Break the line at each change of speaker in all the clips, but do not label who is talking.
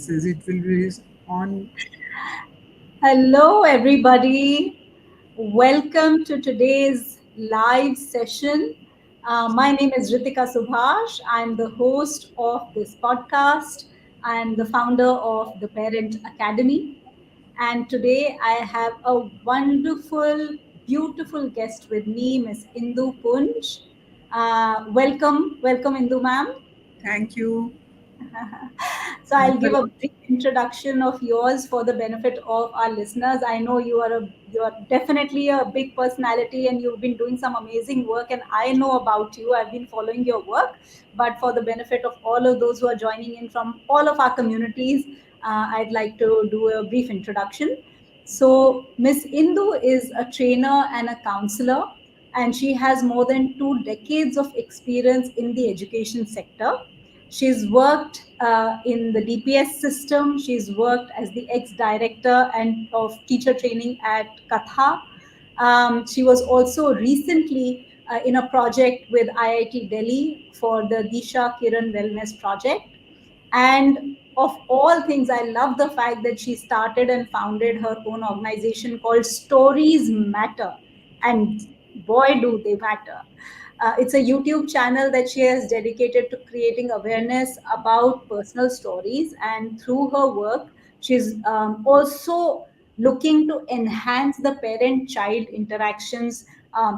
chances. It will be on.
Hello, everybody. Welcome to today's live session. My name is Ritika Subhash. I'm the host of this podcast. I'm the founder of the Parent Academy. And today I have a wonderful, beautiful guest with me, Miss Indu Punj. Welcome, Indu ma'am.
Thank you.
So I'll
Thanks a
give a
lot.
brief introduction of yours for the benefit of our listeners. I know you are definitely a big personality and you've been doing some amazing work, and I know about you. I've been following your work, but for the benefit of all of those who are joining in from all of our communities, I'd like to do a brief introduction. So Miss Indu is a trainer and a counselor, and she has more than 2 decades of experience in the education sector. She's worked in the DPS system. She's worked as the ex-director and of teacher training at Katha. She was also recently in a project with IIT Delhi for the Disha Kiran Wellness Project. And of all things, I love the fact that she started and founded her own organization called Stories Matter. And boy, do they matter. It's a YouTube channel that she has dedicated to creating awareness about personal stories. And through her work, she's also looking to enhance the parent child interactions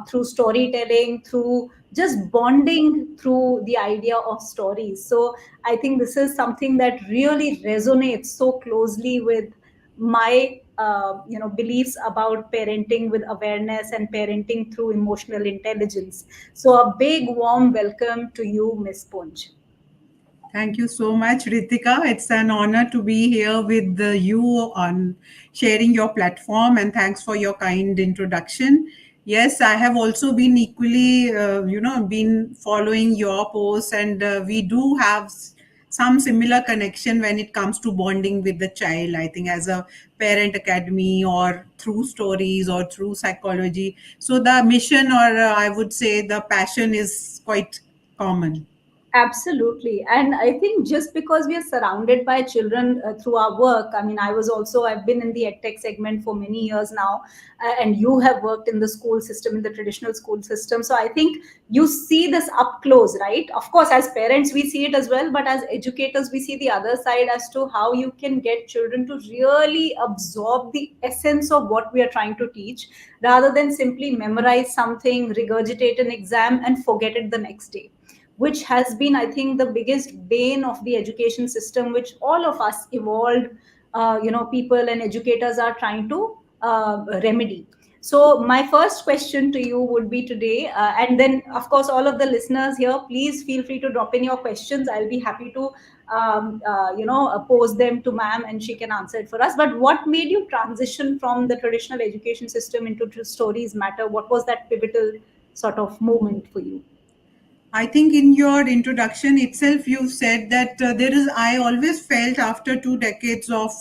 through storytelling, through just bonding through the idea of stories. So I think this is something that really resonates so closely with my beliefs about parenting with awareness and parenting through emotional intelligence. So a big warm welcome to you, Miss Punj.
Thank you so much, Ritika. It's an honor to be here with you on sharing your platform, and thanks for your kind introduction. Yes, I have also been equally, been following your posts, and we do have some similar connection when it comes to bonding with the child. I think as a parent academy or through stories or through psychology. So the mission, or I would say the passion, is quite common.
Absolutely. And I think just because we are surrounded by children through our work, I mean, I've been in the edtech segment for many years now, and you have worked in the school system, in the traditional school system. So I think you see this up close, right? Of course, as parents, we see it as well, but as educators, we see the other side as to how you can get children to really absorb the essence of what we are trying to teach rather than simply memorize something, regurgitate an exam, and forget it the next day, which has been, I think, the biggest bane of the education system, which all of us evolved, people and educators are trying to remedy. So, my first question to you would be today, and then, of course, all of the listeners here, please feel free to drop in your questions. I'll be happy to, pose them to ma'am, and she can answer it for us. But what made you transition from the traditional education system into Stories Matter? What was that pivotal sort of moment for you?
I think in your introduction itself, you said that I always felt after 2 decades of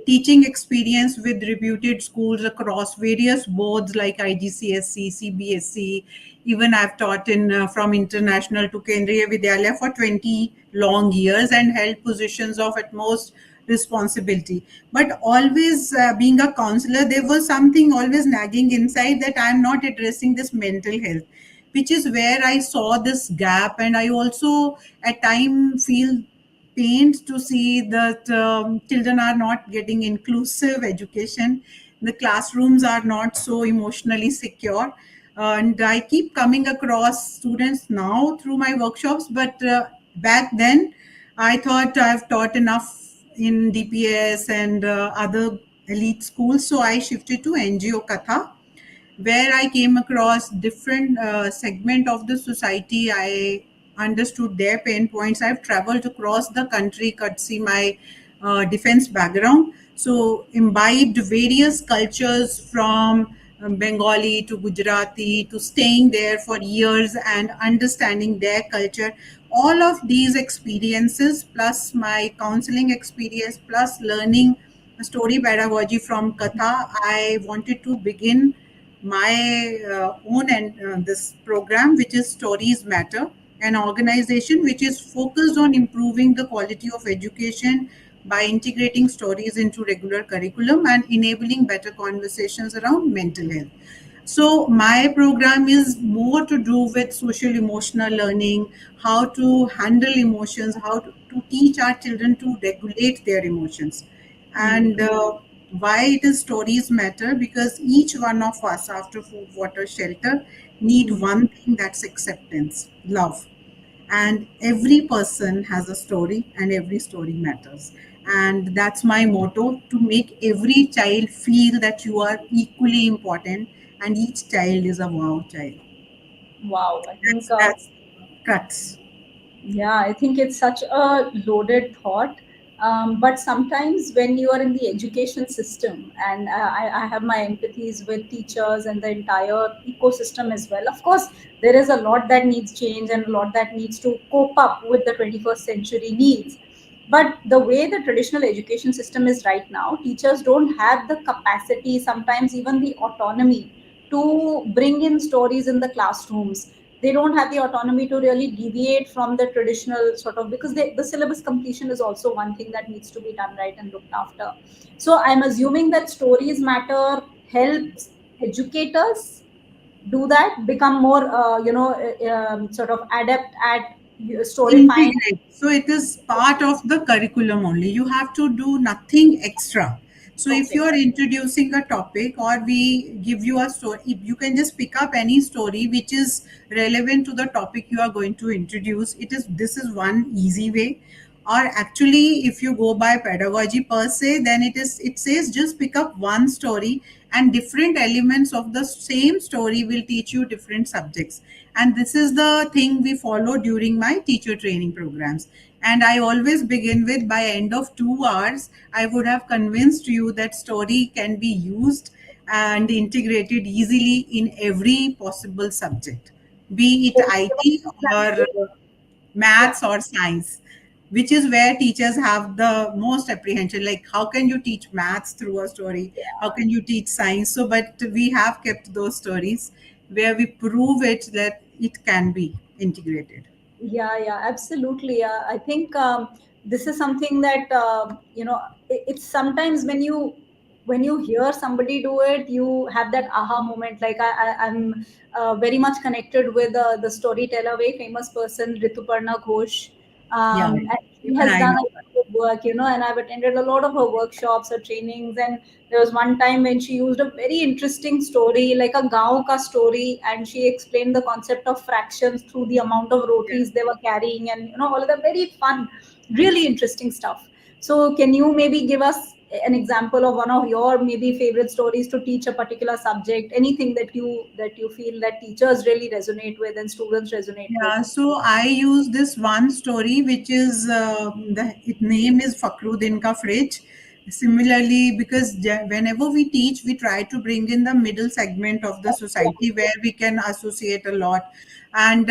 teaching experience with reputed schools across various boards like IGCSE, CBSE, even I've taught in from international to Kendriya Vidyalaya for 20 long years and held positions of utmost responsibility. But always being a counselor, there was something always nagging inside that I'm not addressing this mental health, which is where I saw this gap. And I also at time feel pained to see that children are not getting inclusive education. The classrooms are not so emotionally secure. And I keep coming across students now through my workshops, but back then I thought I've taught enough in DPS and other elite schools. So I shifted to NGO Katha, where I came across different segment of the society. I understood their pain points. I've traveled across the country, courtesy my defense background. So imbibed various cultures from Bengali to Gujarati to staying there for years and understanding their culture. All of these experiences, plus my counseling experience, plus learning story pedagogy from Katha, I wanted to begin my own and this program, which is Stories Matter, an organization which is focused on improving the quality of education by integrating stories into regular curriculum and enabling better conversations around mental health. So my program is more to do with social emotional learning, how to handle emotions, how to teach our children to regulate their emotions. And why it is stories matter, because each one of us after food, water, shelter need one thing, that's acceptance, love. And every person has a story and every story matters. And that's my motto, to make every child feel that you are equally important and each child is a wow child.
Wow, I think
That's crux.
yeah, I think it's such a loaded thought. But sometimes when you are in the education system, and I have my empathies with teachers and the entire ecosystem as well. Of course, there is a lot that needs change and a lot that needs to cope up with the 21st century needs. But the way the traditional education system is right now, teachers don't have the capacity, sometimes even the autonomy, to bring in stories in the classrooms. They don't have the autonomy to really deviate from the traditional sort of, because the syllabus completion is also one thing that needs to be done right and looked after. So I'm assuming that stories matter helps educators do that, become more sort of adept at story find.
Integrate. So it is part of the curriculum only. You have to do nothing extra. So if you
Okay.
are introducing a topic or we give you a story, you can just pick up any story which is relevant to the topic you are going to introduce. This is one easy way. Or actually, if you go by pedagogy per se, then it says just pick up one story and different elements of the same story will teach you different subjects. And this is the thing we follow during my teacher training programs. And I always begin with, by end of 2 hours I would have convinced you that story can be used and integrated easily in every possible subject, be it
Can you give us
IT
an
or
example? Yeah.
maths or science, which is where teachers have the most apprehension, like how can you teach maths through a story, how can you teach science. So but we have kept those stories where we prove it that it can be integrated.
Yeah, yeah, absolutely. I think this is something that it's sometimes when you hear somebody do it, you have that aha moment. Like I'm very much connected with the storyteller, very famous person, Rituparna Ghosh.
Yeah,
And she
even
has
I
done
know.
a lot of work, and I've attended a lot of her workshops or trainings. And there was one time when she used a very interesting story, like a gaon ka story, and she explained the concept of fractions through the amount of
Yeah.
rotis they were carrying, and all of that very fun, really interesting stuff. So, can you maybe give us an example of one of your maybe favorite stories to teach a particular subject? Anything that you feel that teachers really resonate with and students resonate with?
Yeah, so I use this one story, which is the its name is Fakhruddin Ka Fridge. Similarly, because whenever we teach, we try to bring in the middle segment of the society where we can associate a lot. And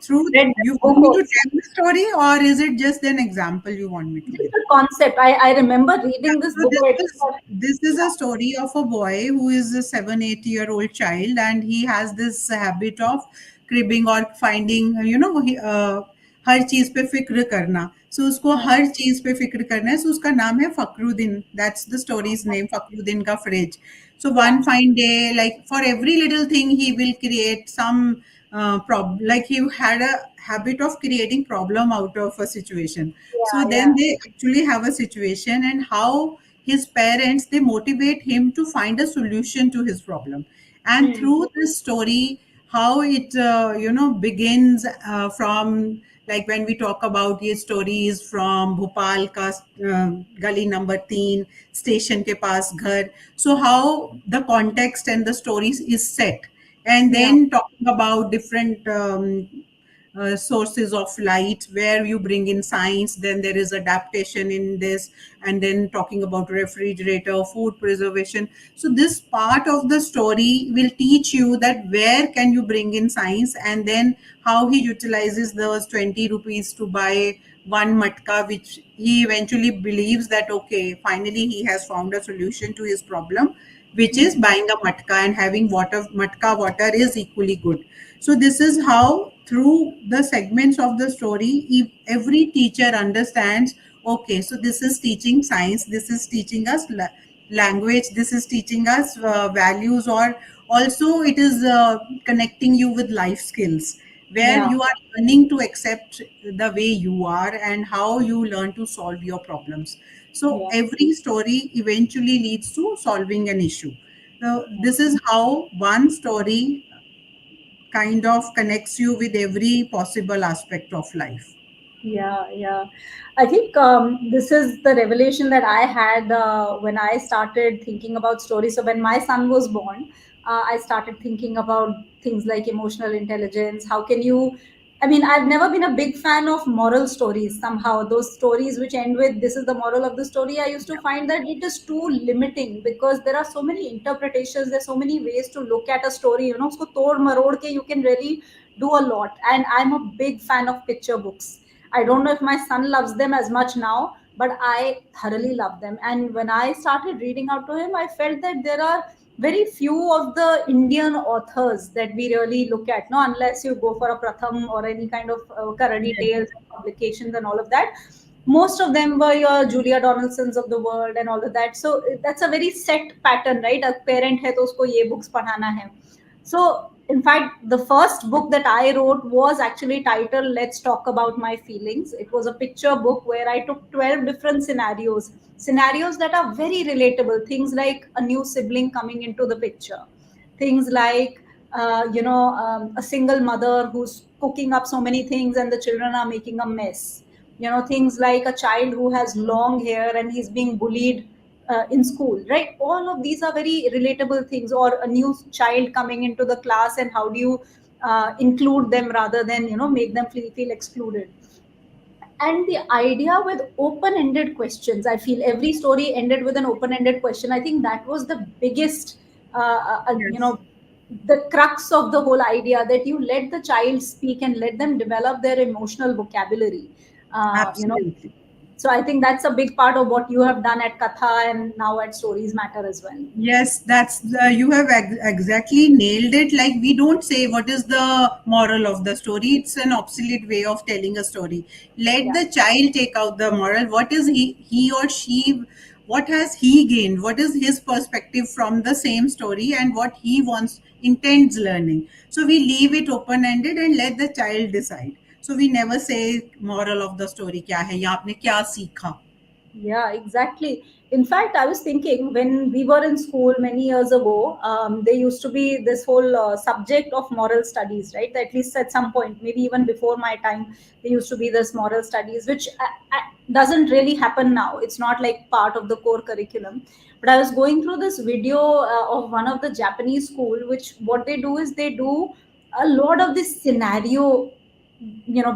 through,
Read
you
this book
want me to
also.
tell the story, or is it just an example you want me to
Just
give?
the concept. I remember reading this
So
book where it was
this is a story of a boy who is a 7 8 year old child, and he has this habit of cribbing or finding, हर चीज पे फिक्र करना. So उसको
yeah,
हर चीज पे फिक्र करना है. So उसका नाम है Fakhruddin. That's the story's name, Fakhruddin का fridge. So
yeah,
one fine day, like for every little thing, he will create some problem. Like he had a habit of creating problem out of a situation. So
yeah,
then
yeah.
they actually have a situation, and how his parents, they motivate him to find a solution to his problem. And
Hmm.
through this story, how it begins from, like when we talk about ये stories from Bhopal का गली number 3 station के पास घर. So how the context and the stories is set, and
Yeah.
then talking about different sources of light where you bring in science, then there is adaptation in this, and then talking about refrigerator, food preservation. So this part of the story will teach you that where can you bring in science, and then how he utilizes those 20 rupees to buy one matka, which he eventually believes that okay, finally he has found a solution to his problem, which is
Hmm.
buying a matka, and having water, matka water is equally good. So this is how, through the segments of the story, if every teacher understands okay, so this is teaching science, this is teaching us language, this is teaching us values, or also it is connecting you with life skills where
Yeah,
you are learning to accept the way you are and how you learn to solve your problems. So
yeah,
every story eventually leads to solving an issue. So
yeah.
this is how one story kind of connects you with every possible aspect of life.
Yeah, yeah. I think this is the revelation that I had when I started thinking about stories. So when my son was born, I started thinking about things like emotional intelligence. How can you? I mean, I've never been a big fan of moral stories. Somehow, those stories which end with "this is the moral of the story," I used to find that it is too limiting because there are so many interpretations. There's so many ways to look at a story. You know, so tod marod ke you can really do a lot. And I'm a big fan of picture books. I don't know if my son loves them as much now, but I thoroughly love them. And when I started reading out to him, I felt that there are very few of the Indian authors that we really look at, no, unless you go for a Pratham or any kind of Karadi
Yes.
tales and publications and all of that. Most of them were your Julia Donaldsons of the world and all of that. So that's a very set pattern, right? A parent hai to usko ye books padhana hai. So, in fact, the first book that I wrote was actually titled Let's Talk About My Feelings. It was a picture book where I took 12 different scenarios that are very relatable. Things like a new sibling coming into the picture, things like, a single mother who's cooking up so many things and the children are making a mess. You know, things like a child who has long hair and he's being bullied in school, right? All of these are very relatable things. Or a new child coming into the class, and how do you include them rather than make them feel excluded. And the idea with open-ended questions, I feel every story ended with an open-ended question. I think that was the biggest
Yes,
the crux of the whole idea, that you let the child speak and let them develop their emotional vocabulary. uh, you know
absolutely.
so I think that's a big part of what you have done at Katha and now at Stories Matter as well.
Yes, that's you have exactly nailed it. Like, we don't say what is the moral of the story. It's an obsolete way of telling a story. Let
Yeah.
the child take out the moral. What is he or she? What has he gained? What is his perspective from the same story, and what he wants intends learning? So we leave it open ended and let the child decide. So we never say moral of the story क्या है या आपने क्या सीखा.
Yeah, exactly. In fact, I was thinking when we were in school many years ago, there used to be this whole subject of moral studies, right? At least at some point, maybe even before my time, there used to be this moral studies, which doesn't really happen now. It's not like part of the core curriculum. But I was going through this video of one of the Japanese school, which what they do is they do a lot of this scenario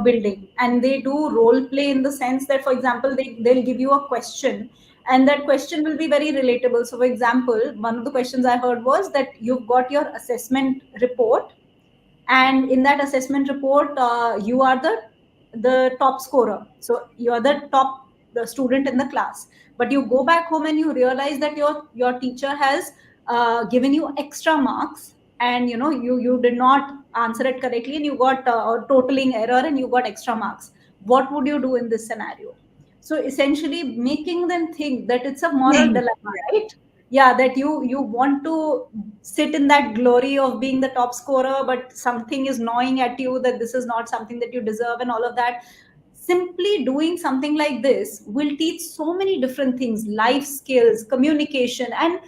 building, and they do role play in the sense that, for example, they'll give you a question, and that question will be very relatable. So for example, one of the questions I heard was that you've got your assessment report, and in that assessment report, you are the top scorer, so you're the student in the class. But you go back home and you realize that your teacher has given you extra marks, and you did not answer it correctly, and you got a totaling error and you got extra marks. What would you do in this scenario? So essentially making them think that it's a moral
Think.
dilemma, right? Yeah, that you want to sit in that glory of being the top scorer, but something is gnawing at you that this is not something that you deserve and all of that. Simply doing something like this will teach so many different things: life skills, communication. And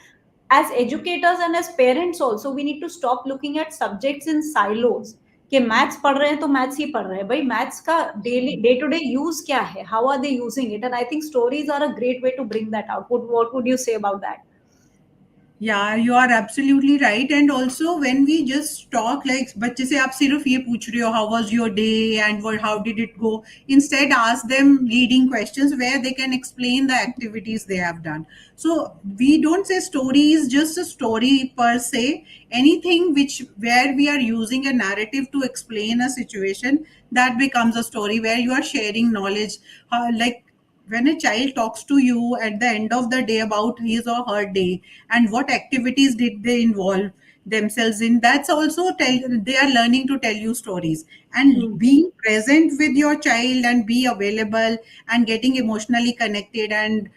as educators and as parents also, we need to stop looking at subjects in silos, कि maths पढ़ रहे हैं तो maths ही पढ़ रहे हैं भाई, maths का daily day to day use क्या है, how are they using it. And I think stories are a great way to bring that out. What would you say about that?
Yeah, you are absolutely right. And also, when we just talk, like, बच्चे से आप सिर्फ ये पूछ रहे हो, how was your day and what, how did it go? Instead, ask them leading questions where they can explain the activities they have done. So we don't say story is just a story per se. Anything which where we are using a narrative to explain a situation, that becomes a story where you are sharing knowledge. Like, when a child talks to you at the end of the day about his or her day and what activities did they involve, themselves in. That's also they are learning to tell you stories, and
Hmm.
being present with your child and be available and getting emotionally connected, and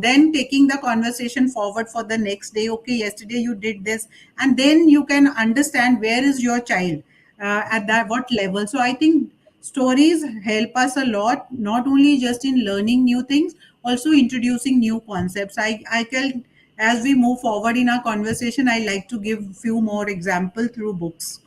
then taking the conversation forward for the next day. Okay, yesterday you did this, and then you can understand where is your child, at that what level. So I think stories help us a lot, not only just in learning new things, also introducing new concepts. I can, as we move forward in our conversation, I like to give few more example through books.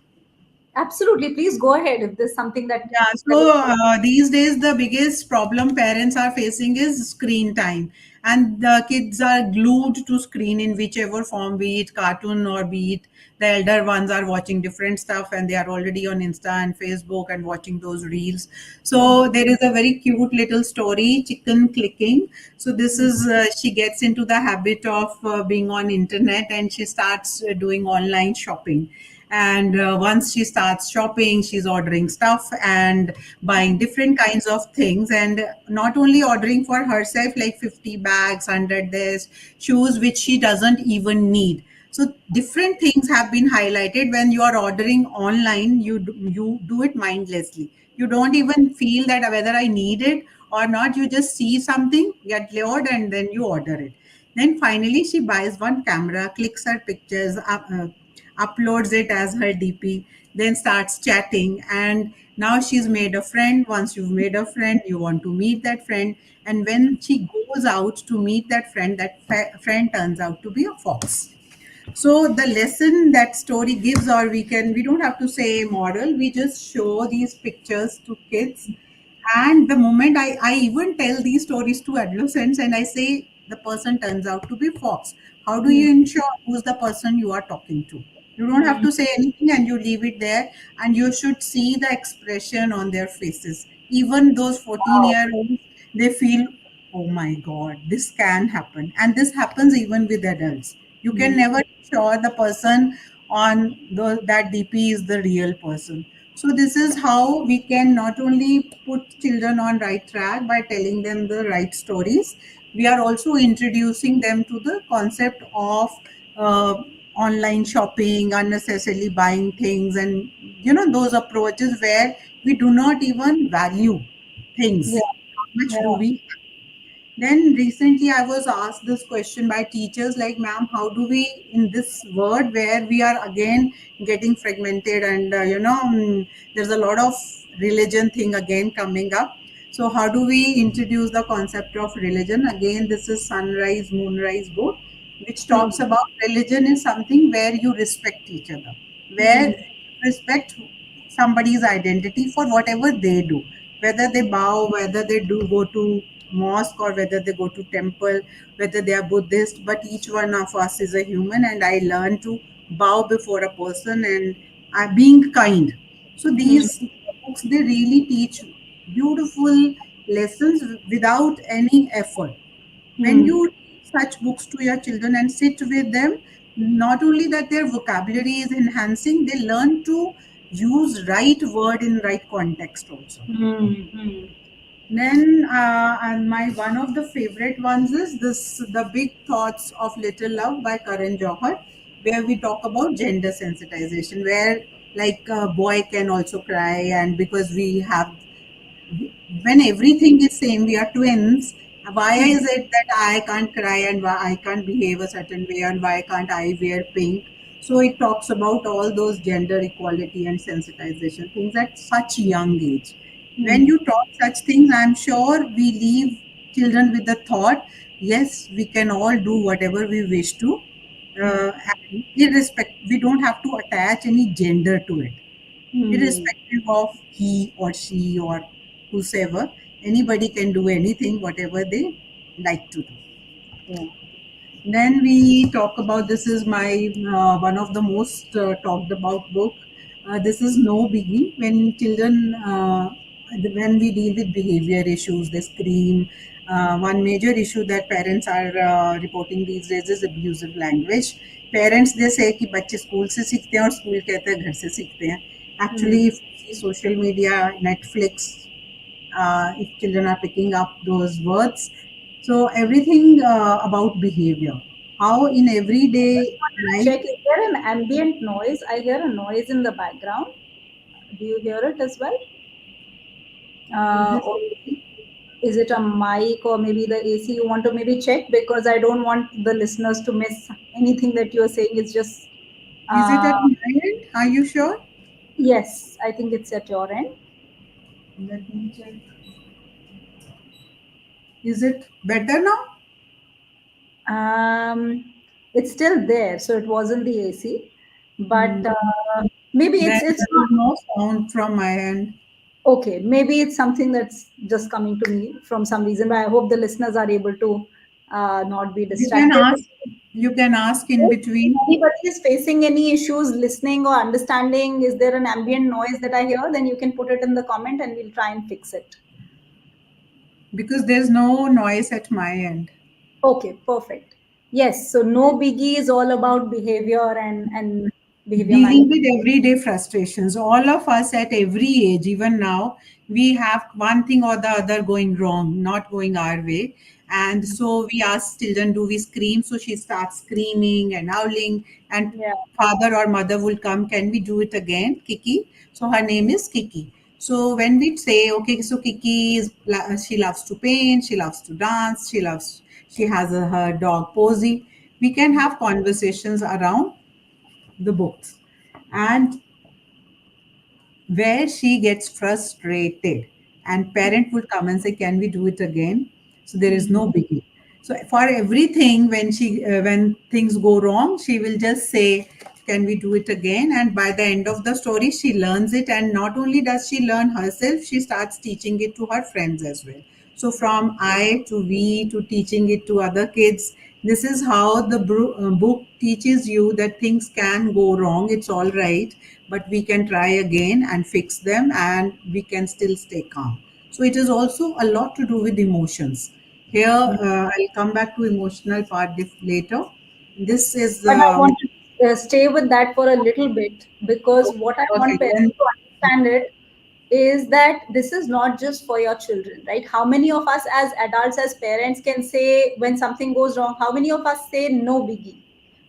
Absolutely. Please go ahead if there's something
Yeah,
that is.
so these days the biggest problem parents are facing is screen time, and the kids are glued to screen in whichever form, be it cartoon or be it the elder ones are watching different stuff, and they are already on Insta and Facebook and watching those reels. So there is a very cute little story, Chicken Clicking. So this
Hmm.
is she gets into the habit of being on internet, and she starts doing online shopping. And once she starts shopping, she's ordering stuff and buying different kinds of things, and not only ordering for herself like 50 bags, 100 this shoes which she doesn't even need. So different things have been highlighted. When you are ordering online, you do it mindlessly. You don't even feel that whether I need it or not. You just see something get lured and then you order it. Then finally she buys one camera, clicks her pictures up, uploads it as her DP, then starts chatting. And now she's made a friend. Once you've made a friend, you want to meet that friend. And when she goes out to meet that friend, that friend turns out to be a fox. So the lesson that story gives, or we don't have to say moral, we just show these pictures to kids. And the moment I even tell these stories to adolescents and I say the person turns out to be fox, how do
Hmm.
you ensure who's the person you are talking to? You don't have
Hmm.
to say anything and you leave it there, and you should see the expression on their faces. Even those 14-year-olds, they feel, oh my God, this can happen. And this happens even with adults. You can
Hmm.
never be sure the person on that DP is the real person. So this is how we can not only put children on right track by telling them the right stories, we are also introducing them to the concept of online shopping, unnecessarily buying things, and those approaches where we do not even value
Yeah.
things. How much do
Yeah.
we? Then recently I was asked this question by teachers like, ma'am, how do we, in this world where we are again getting fragmented and, there's a lot of religion thing again coming up. So how do we introduce the concept of religion? Again, this is Sunrise, Moonrise book, which
Hmm.
talks about religion is something where you respect each other, where
Hmm.
you respect somebody's identity for whatever they do, whether they bow, whether they do go to mosque, or whether they go to temple, whether they are Buddhist, but each one of us is a human, and I learn to bow before a person and being kind. So
Hmm.
these books, they really teach beautiful lessons without any effort. When
Hmm.
you read such books to your children and sit with them, not only that their vocabulary is enhancing, they learn to use right word in right context also.
Hmm. Hmm.
Then, and my one of the favorite ones is this, The Big Thoughts of Little Love by Karan Johar, where we talk about gender sensitization, where like a boy can also cry, and because we have, when everything is same, we are twins. Why
Hmm.
is it that I can't cry and why I can't behave a certain way and why can't I wear pink? So it talks about all those gender equality and sensitization things at such young age. When
Hmm.
you talk such things, I'm sure we leave children with the thought, yes, we can all do whatever we wish to. And we don't have to attach any gender to it,
Hmm.
irrespective of he or she or whosoever. Anybody can do anything, whatever they like to do.
Yeah.
Then we talk about, this is my one of the most talked about book. This is No Biggie. When children, when we deal with behavior issues, they scream. One major issue that parents are reporting these days is abusive language. Parents, they say कि बच्चे school से सीखते हैं और school कहते हैं घर से सीखते हैं.
Hmm.
Actually, if you see social media, Netflix, if children are picking up those words, so everything about behavior. how in everyday life.
Check, is there an ambient noise? I hear a noise in the background. Do you hear it as well?
Is this
Or
okay?
is it a mic or maybe the AC? You want to maybe check, because I don't want the listeners to miss anything that you're saying. It's just,
Is it
uh,
at my end? Are you sure?
yes, I think it's at your end.
Let me check. Is it better now?
Um, it's still there, so it wasn't the AC, but
Hmm.
maybe
Then
it's
there
not.
is no sound from my end.
Okay, maybe it's something that's just coming to me from some reason, but I hope the listeners are able to not be
You can
distracted.
ask. You can ask in
If
between.
anybody is facing any issues listening or understanding, is there an ambient noise that I hear? Then you can put it in the comment and we'll try and fix it.
Because there's no noise at my end.
Okay, perfect. Yes, so no biggie is all about behavior and behavior
Dealing
management.
with everyday frustrations. All of us at every age, even now, we have one thing or the other going wrong, not going our way. And so we ask children, do we scream? So she starts screaming and howling, and
Yeah,
father or mother will come, can we do it again, Kiki? So her name is Kiki. So when we say, okay, so Kiki is, she loves to paint, she loves to dance, she has her dog Posy. We can have conversations around the books, and where she gets frustrated and parent would come and say, can we do it again? So there is no biggie. So for everything, when things go wrong, she will just say, can we do it again? And by the end of the story, she learns it, and not only does she learn herself, she starts teaching it to her friends as well. So from I to we to teaching it to other kids, this is how the book teaches you that things can go wrong. It's all right, but we can try again and fix them, and we can still stay calm. So it is also a lot to do with emotions. Here, I'll come back to emotional part later. This is
but I want to stay with that for a little bit, because
okay.
what I
Okay,
want parents
then.
to understand it is that this is not just for your children, right? How many of us as adults, as parents, can say when something goes wrong? How many of us say no biggie?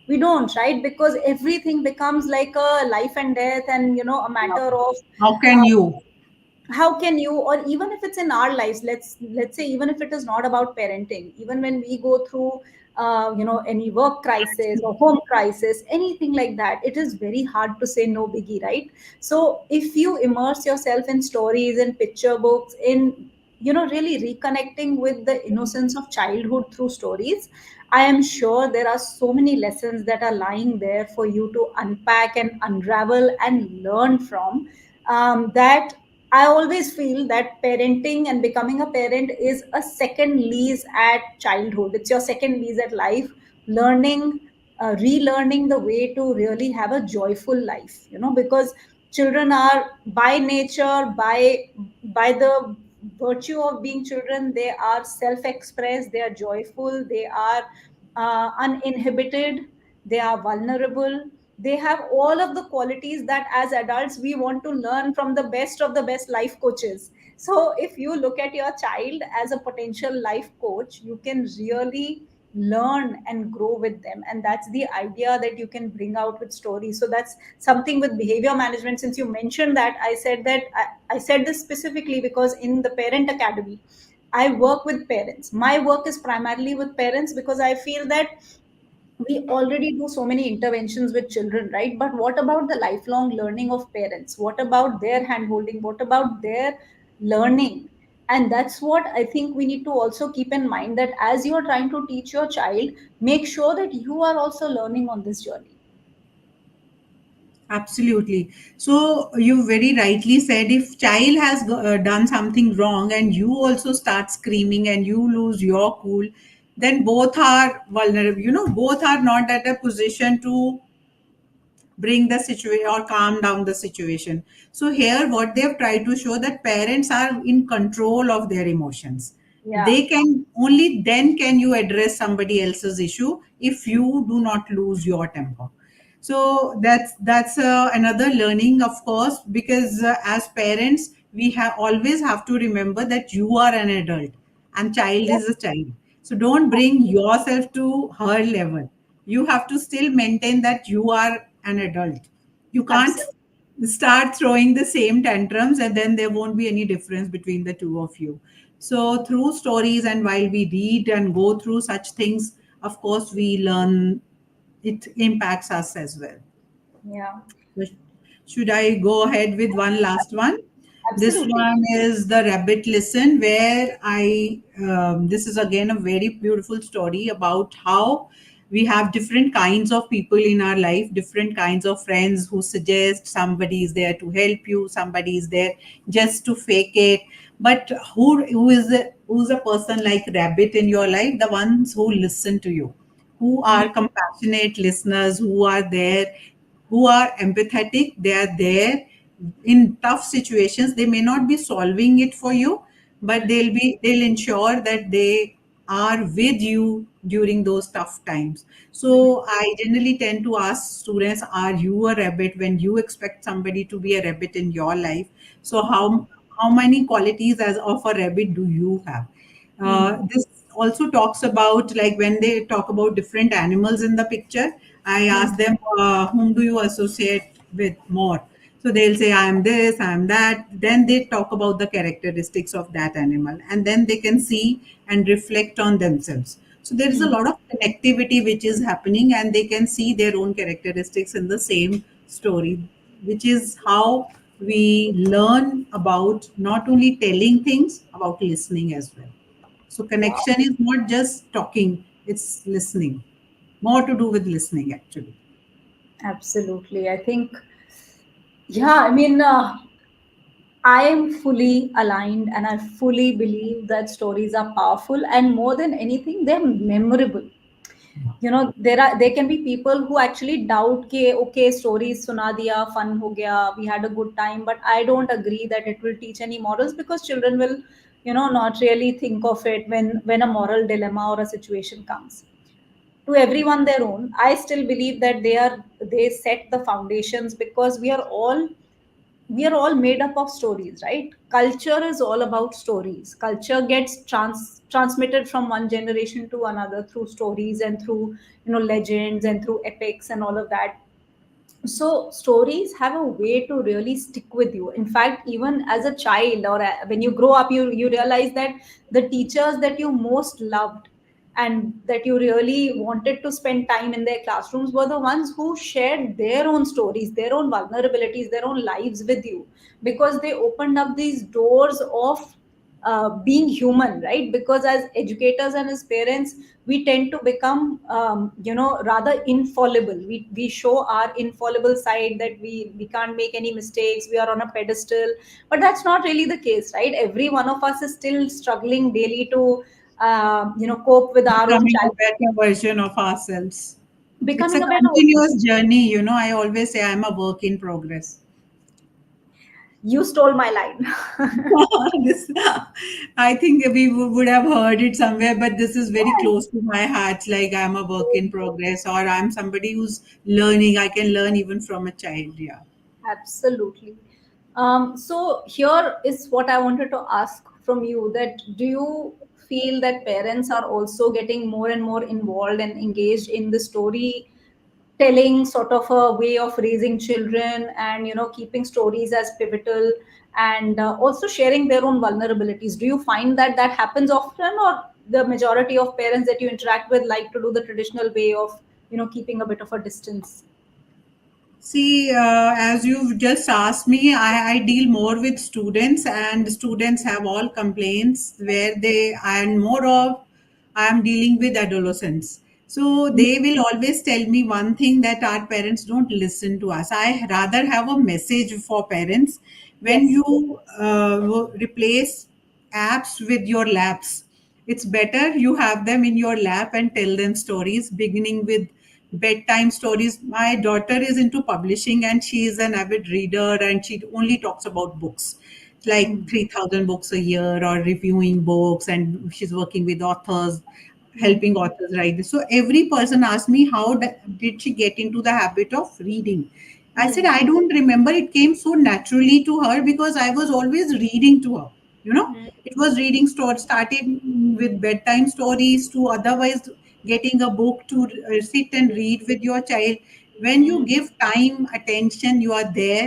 We don't, right? Because everything becomes like a life and death, and a
Yeah.
matter of
How can
uh,
you?
how can you, or even if it's in our lives, let's say, even if it is not about parenting, even when we go through any work crisis or home crisis, anything like that, it is very hard to say no biggie, right? So if you immerse yourself in stories and picture books, in really reconnecting with the innocence of childhood through stories, I am sure there are so many lessons that are lying there for you to unpack and unravel and learn from, that I always feel that parenting and becoming a parent is a second lease at childhood. It's your second lease at life, learning, relearning the way to really have a joyful life. Because children are by nature, by the virtue of being children, they are self-expressed, they are joyful, they are uninhibited, they are vulnerable, they have all of the qualities that as adults we want to learn from the best of the best life coaches. So if you look at your child as a potential life coach, you can really learn and grow with them, and that's the idea that you can bring out with stories. So that's something with behavior management. Since you mentioned that, I said this specifically because in the parent academy I work with parents. My work is primarily with parents because I feel that we already do so many interventions with children, right? But what about the lifelong learning of parents? What about their handholding? What about their learning? And that's what I think we need to also keep in mind, that as you are trying to teach your child, make sure that you are also learning on this journey.
Absolutely. So you very rightly said, if child has done something wrong and you also start screaming and you lose your cool, then both are vulnerable. Both are not at a position to bring the situation or calm down the situation. So here what they've tried to show, that parents are in control of their emotions.
Yeah.
They can only then can you address somebody else's issue if you do not lose your temper. So that's another learning, of course, because as parents we have always have to remember that you are an adult and child is a child. So don't bring yourself to her level. you have to still maintain that you are an adult. You can't
Absolutely.
start throwing the same tantrums, and then there won't be any difference between the two of you. So through stories, and while we read and go through such things, of course we learn. It impacts us as well.
Yeah.
So should I go ahead with one last one? This
Absolutely.
one is The Rabbit Listen, where this is again a very beautiful story about how we have different kinds of people in our life, different kinds of friends who suggest somebody is there to help you, somebody is there just to fake it. But who's a person like Rabbit in your life? The ones who listen to you, who are compassionate listeners, who are there, who are empathetic. They are there in tough situations. They may not be solving it for you, but they'll ensure that they are with you during those tough times. So I generally tend to ask students, are you a rabbit? When you expect somebody to be a rabbit in your life, so how many qualities as of a rabbit do you have? This also talks about, like, when they talk about different animals in the picture, I ask them, whom do you associate with more? So they'll say, I am this, I am that. Then they talk about the characteristics of that animal, and then they can see and reflect on themselves. So there is a lot of connectivity which is happening, and they can see their own characteristics in the same story, which is how we learn about not only telling things, about listening as well. So
Wow.
connection is not just talking, it's listening. More to do with listening, actually.
Absolutely. I think, yeah, I mean, I am fully aligned and I fully believe that stories are powerful and more than anything, they're memorable. You know, there can be people who actually doubt ke okay, stories suna diya, fun ho gaya, we had a good time, but I don't agree that it will teach any morals because children will, not really think of it when a moral dilemma or a situation comes. To everyone their own. I still believe that they set the foundations because we are all made up of stories, right? Culture is all about stories. Culture gets transmitted from one generation to another through stories and through legends and through epics and all of that. So stories have a way to really stick with you. In fact, even as a child or when you grow up, you realize that the teachers that you most loved and that you really wanted to spend time in their classrooms were the ones who shared their own stories, their own vulnerabilities, their own lives with you, because they opened up these doors of being human, right? Because as educators and as parents, we tend to become rather infallible. We show our infallible side, that we can't make any mistakes, we are on a pedestal. But that's not really the case, right? Every one of us is still struggling daily to cope with our own
Becoming a
challenges,
better version of ourselves. It's a
becoming a better.
continuous journey. I always say I'm a work in progress.
You stole my line.
This, I think we would have heard it somewhere, but this is very close to my heart. Like, I'm a work in progress, or I'm somebody who's learning. I can learn even from a child. Yeah.
Absolutely. So here is what I wanted to ask from you: that do you feel that parents are also getting more and more involved and engaged in the story telling sort of a way of raising children, and keeping stories as pivotal, and also sharing their own vulnerabilities? Do you find that that happens often, or the majority of parents that you interact with like to do the traditional way of keeping a bit of a distance?
See, as you've just asked me, I deal more with students, and students have all complaints where and more of, I'm dealing with adolescents. So they will always tell me one thing, that our parents don't listen to us. I rather have a message for parents: when
Yes.
you replace apps with your laps, it's better you have them in your lap and tell them stories, beginning with bedtime stories. My daughter is into publishing, and she is an avid reader, and she only talks about books, like 3,000 books a year, or reviewing books, and she's working with authors, helping authors write this. So every person asked me, how did she get into the habit of reading? I said, I don't remember. It came so naturally to her because I was always reading to her. It was reading stories, started with bedtime stories to otherwise getting a book to sit and read with your child. When you
Mm.
give time, attention, you are there.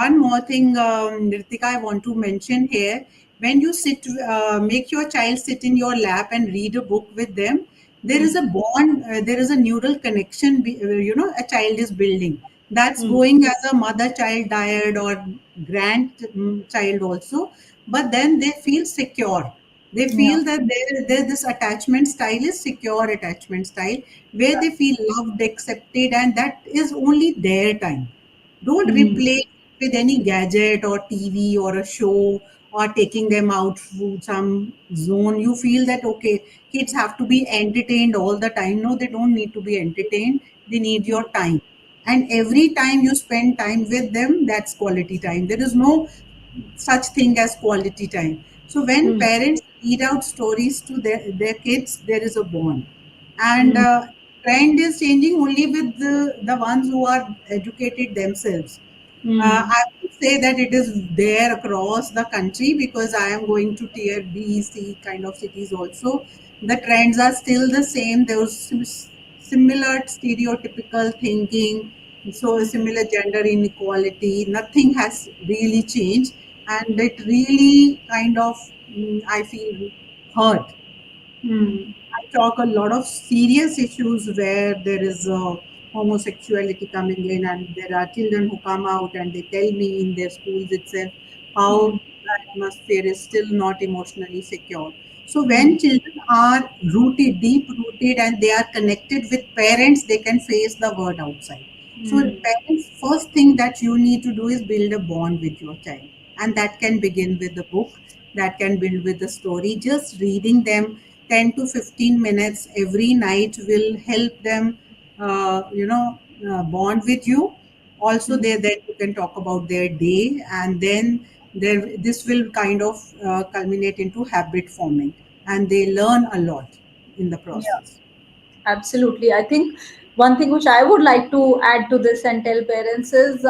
One more thing, Ritika, I want to mention here. When you make your child sit in your lap and read a book with them, there is
Mm.
a bond, there is a neural connection, a child is building. That's
Mm.
going as a mother child dyad or grandchild also, but then they feel secure. They
Yeah.
feel that this attachment style is secure attachment style where they feel loved, accepted, and that is only their time. Don't
Mm.
replace with any gadget or TV or a show or taking them out to some zone. You feel that okay, kids have to be entertained all the time. No, they don't need to be entertained. They need your time. And every time you spend time with them, that's quality time. There is no such thing as quality time. So when
Mm.
parents read out stories to their kids, there is a bond. And
Mm.
trend is changing only with the ones who are educated themselves.
Mm.
I would say that it is there across the country because I am going to tier B, C kind of cities also. The trends are still the same. There was similar stereotypical thinking, so similar gender inequality. Nothing has really changed, and it really kind of I feel hurt.
Mm.
I talk a lot of serious issues where there is homosexuality coming in, and there are children who come out and they tell me in their schools itself how
Mm.
the atmosphere is still not emotionally secure. So when
Mm.
children are rooted, deep rooted, and they are connected with parents, they can face the world outside. So
Mm.
parents, first thing that you need to do is build a bond with your child, and that can begin with the book. That can build with the story. Just reading them 10 to 15 minutes every night will help them bond with you. Also
Mm.
there then you can talk about their day, and then this will kind of culminate into habit forming, and they learn a lot in the
Yeah.
process.
Absolutely. I think one thing which I would like to add to this and tell parents is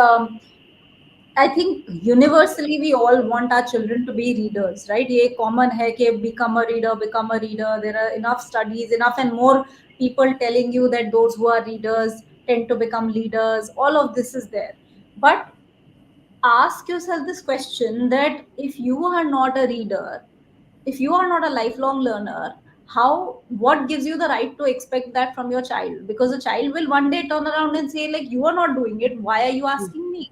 I think universally we all want our children to be readers, right? ये common है कि become a reader, become a reader. There are enough studies, enough and more people telling you that those who are readers tend to become leaders. All of this is there. But ask yourself this question that if you are not a reader, if you are not a lifelong learner, how what gives you the right to expect that from your child? Because the child will one day turn around and say like, you are not doing it, why are you asking me?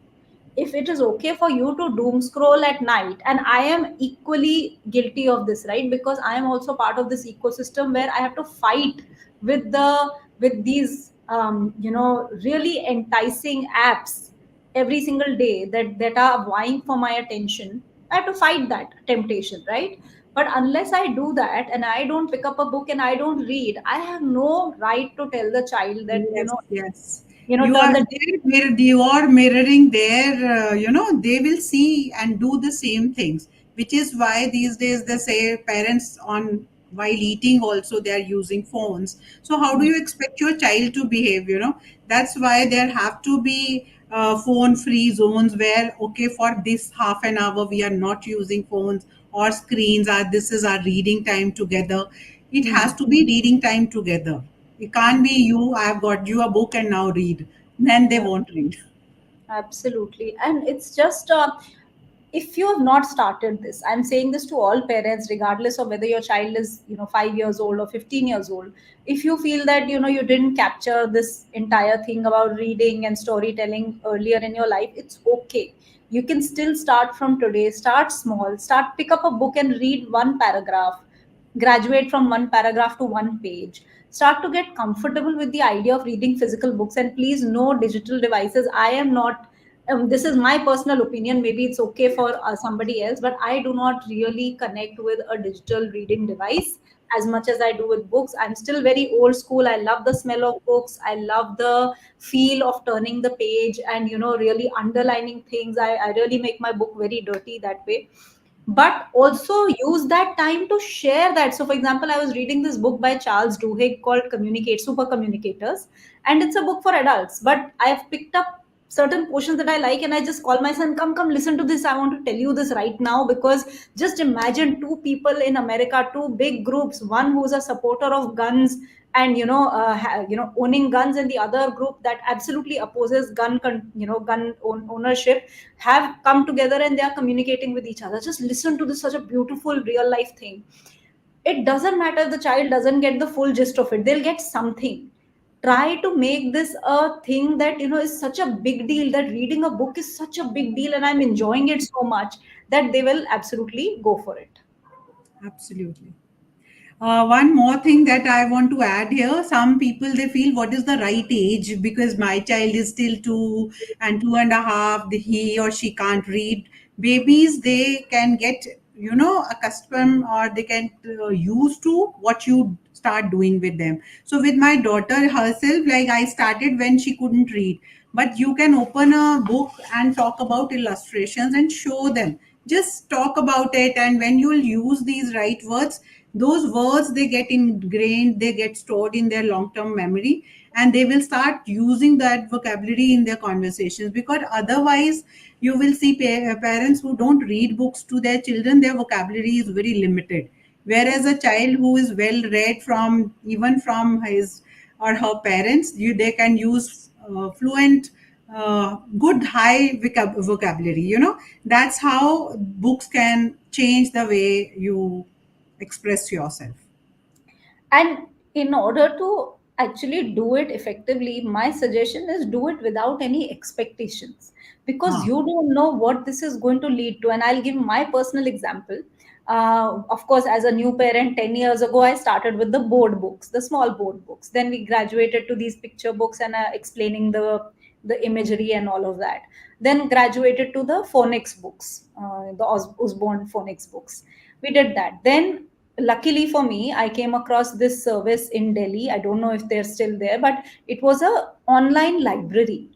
If it is okay for you to doom scroll at night, and I am equally guilty of this, right? Because I am also part of this ecosystem where I have to fight with these really enticing apps every single day that are vying for my attention. I have to fight that temptation, right? But unless I do that and I don't pick up a book and I don't read, I have no right to tell the child that
Yes, yes.
turn the
You are mirroring their, they will see and do the same things, which is why these days they say parents on while eating also they are using phones. So how do you expect your child to behave? That's why there have to be phone-free zones where okay for this half an hour we are not using phones or screens. This is our reading time together. It has to be reading time together. It can't be you, I've got you a book and now read. Then they
yeah.
won't read.
Absolutely. And it's just, if you have not started this, I'm saying this to all parents, regardless of whether your child is, 5 years old or 15 years old. If you feel that, you didn't capture this entire thing about reading and storytelling earlier in your life, it's okay. You can still start from today. Start small. Pick up a book and read one paragraph, graduate from one paragraph to one page, start to get comfortable with the idea of reading physical books, and please, no digital devices. I am not, this is my personal opinion, maybe it's okay for somebody else, but I do not really connect with a digital reading device as much as I do with books. I'm still very old school. I love the smell of books. I love the feel of turning the page and really underlining things. I really make my book very dirty that way, but also use that time to share that. So for example, I was reading this book by Charles Duhigg called Communicate Super Communicators, and it's a book for adults, but I've picked up certain portions that I like, and I just call my son, come listen to this, I want to tell you this right now. Because just imagine two people in America, two big groups, one who's a supporter of guns and owning guns, and the other group that absolutely opposes gun ownership, have come together and they are communicating with each other. Just listen to this, such a beautiful real life thing. It doesn't matter if the child doesn't get the full gist of it, they'll get something. Try to make this a thing that is such a big deal, that reading a book is such a big deal and I'm enjoying it so much that they will absolutely go for it.
Absolutely. One more thing that I want to add here, some people they feel what is the right age because my child is still 2 and 2.5, he or she can't read. Babies, they can get, accustomed or they can used to what you start doing with them. So with my daughter herself, like I started when she couldn't read, but you can open a book and talk about illustrations and show them. Just talk about it, and when you'll use these right words, those words they get ingrained, they get stored in their long term memory, and they will start using that vocabulary in their conversations. Because otherwise you will see parents who don't read books to their children, their vocabulary is very limited, whereas a child who is well read from even from his or her parents, they can use fluent good high vocabulary. That's how books can change the way you express yourself.
And in order to actually do it effectively, my suggestion is do it without any expectations, because
Huh.
you don't know what this is going to lead to. And I'll give my personal example. Of course, as a new parent, 10 years ago, I started with the board books, the small board books. Then we graduated to these picture books and explaining the imagery and all of that. Then graduated to the phonics books, the Osborne phonics books. We did that. Then luckily for me, I came across this service in Delhi. I don't know if they're still there, but it was a online library.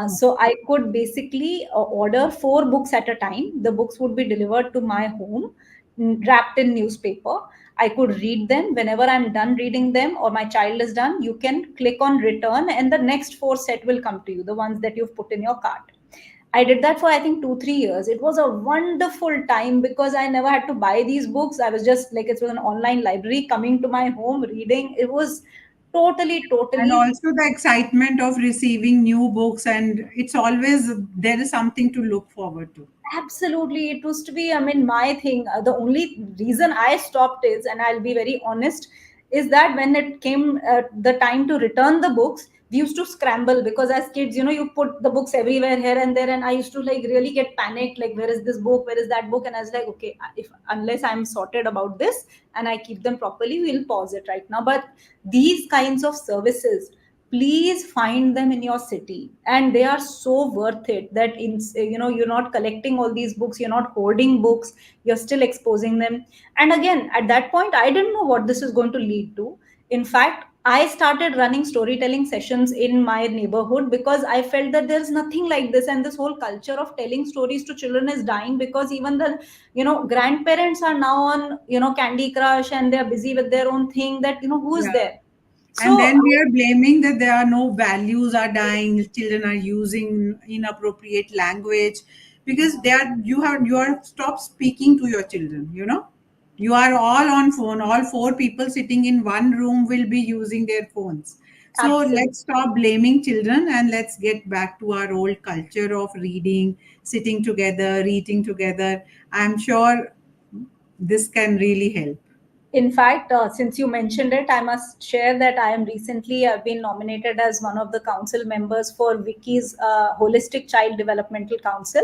So I could basically order 4 books at a time. The books would be delivered to my home, wrapped in newspaper. I could read them. Whenever I'm done reading them or my child is done, you can click on return and the next 4 set will come to you, the ones that you've put in your cart. I did that for I think 2-3 years. It was a wonderful time because I never had to buy these books. I was just like, it was an online library coming to my home, reading. It was totally,
And
totally.
also the excitement of receiving new books, and it's always there is something to look forward to.
Absolutely. It used to be, I mean, my thing. The only reason I stopped is, and I'll be very honest, is that when it came the time to return the books, we used to scramble because as kids, you put the books everywhere here and there. And I used to like really get panicked, like, where is this book? Where is that book? And I was like, okay, if unless I'm sorted about this and I keep them properly, we'll pause it right now. But these kinds of services, please find them in your city, and they are so worth it that you're not collecting all these books, you're not hoarding books, you're still exposing them. And again, at that point, I didn't know what this is going to lead to. In fact, I started running storytelling sessions in my neighborhood because I felt that there's nothing like this, and this whole culture of telling stories to children is dying, because even the grandparents are now on Candy Crush, and they're busy with their own thing, that who is
Yeah.
there.
And
So
then we are blaming that there are no values are dying, children are using inappropriate language because they are you are stop speaking to your children. You are all on phone, all four people sitting in one room will be using their phones. So
absolutely.
let's stop blaming children and let's get back to our old culture of reading, sitting together, eating together. I'm sure this can really help.
In fact, since you mentioned it, I must share that I've been nominated as one of the council members for Wiki's Holistic Child Developmental Council.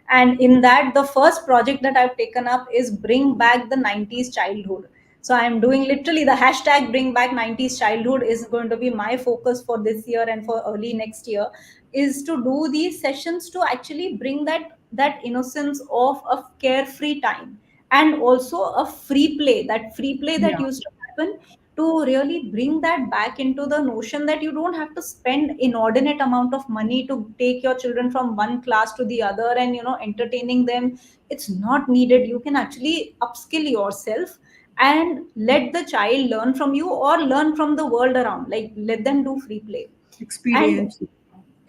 And in that, the first project that I've taken up is Bring Back the 90s Childhood. So I'm doing literally the hashtag Bring Back 90s Childhood is going to be my focus for this year and for early next year, is to do these sessions to actually bring that innocence of a carefree time, and also a free play, that free play that
Yeah.
used to happen, to really bring that back into the notion that you don't have to spend inordinate amount of money to take your children from one class to the other and entertaining them. It's not needed. You can actually upskill yourself and let the child learn from you or learn from the world around, like let them do free play. And
Experience.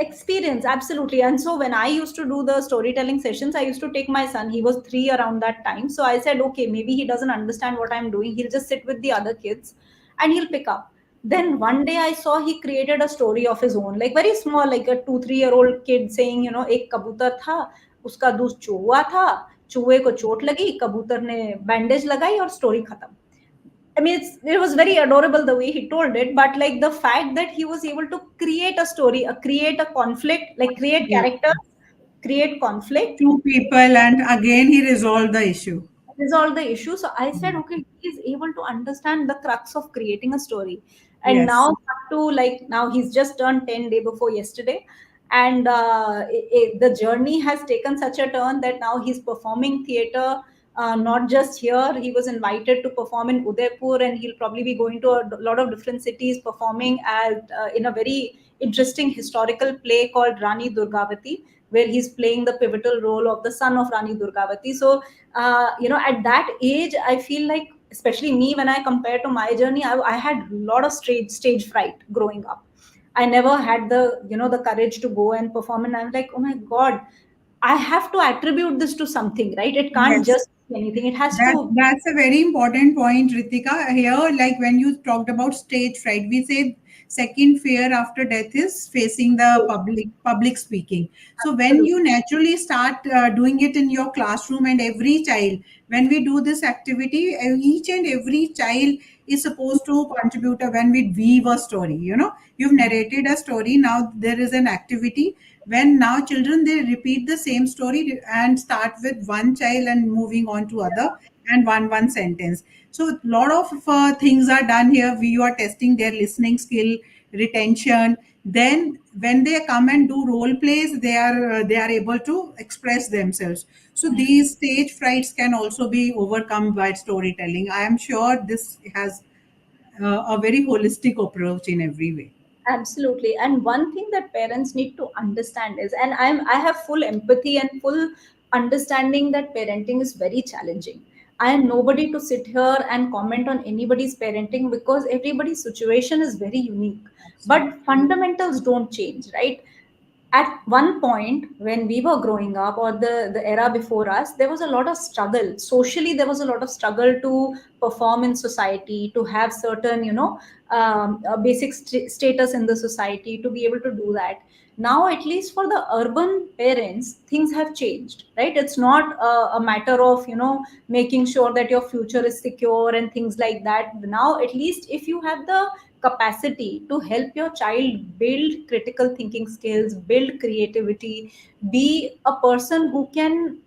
experience, absolutely. And so when I used to do the storytelling sessions, I used to take my son. He was 3 around that time, so I said, okay, maybe he doesn't understand what I'm doing, he'll just sit with the other kids and he'll pick up. Then one day I saw he created a story of his own, like very small, like a 2 3 year old kid saying, एक कबूतर था, उसका दूध चूहा था, चूहे को चोट लगी, कबूतर ने बैंडेज लगाई और स्टोरी खत्म. I mean, it was very adorable the way he told it, but like the fact that he was able to create a story, create a conflict, like create
Yeah.
characters, create conflict,
Two people, and again he resolved the issue.
resolve the issue. So I said,
Mm.
okay, he is able to understand the crux of creating a story. And
Yes.
now, now he's just turned 10 day before yesterday. And the journey has taken such a turn that now he's performing theater, not just here. He was invited to perform in Udaipur, and he'll probably be going to a lot of different cities performing in a very interesting historical play called Rani Durgavati, where he's playing the pivotal role of the son of Rani Durgavati. So at that age, I feel like, especially me, when I compare to my journey, I had a lot of stage fright growing up. I never had the courage to go and perform, and I'm like, oh my god, I have to attribute this to something, right? It can't
Yes.
just be anything, it has
That
to.
that's a very important point, Ritika. Here, like when you talked about stage fright, we say second fear after death is facing the public speaking. So when
Absolutely.
you naturally start doing it in your classroom, and every child, when we do this activity, each and every child is supposed to contribute when we weave a story. You've narrated a story. Now there is an activity when now children, they repeat the same story and start with one child and moving on to other, and one sentence. So a lot of things are done here. We are testing their listening skill, retention. Then when they come and do role plays, they are able to express themselves. So these stage frights can also be overcome by storytelling. I am sure this has a very holistic approach in every way.
Absolutely. And one thing that parents need to understand is, and I have full empathy and full understanding that parenting is very challenging. I am nobody to sit here and comment on anybody's parenting because everybody's situation is very unique. But fundamentals don't change, right? At one point when we were growing up, or the era before us, there was a lot of struggle socially. There was a lot of struggle to perform in society, to have certain basic status in the society, to be able to do that. Now, at least for the urban parents, things have changed, right? It's not a matter of making sure that your future is secure and things like that. Now, at least if you have the capacity to help your child build critical thinking skills, build creativity, be a person who can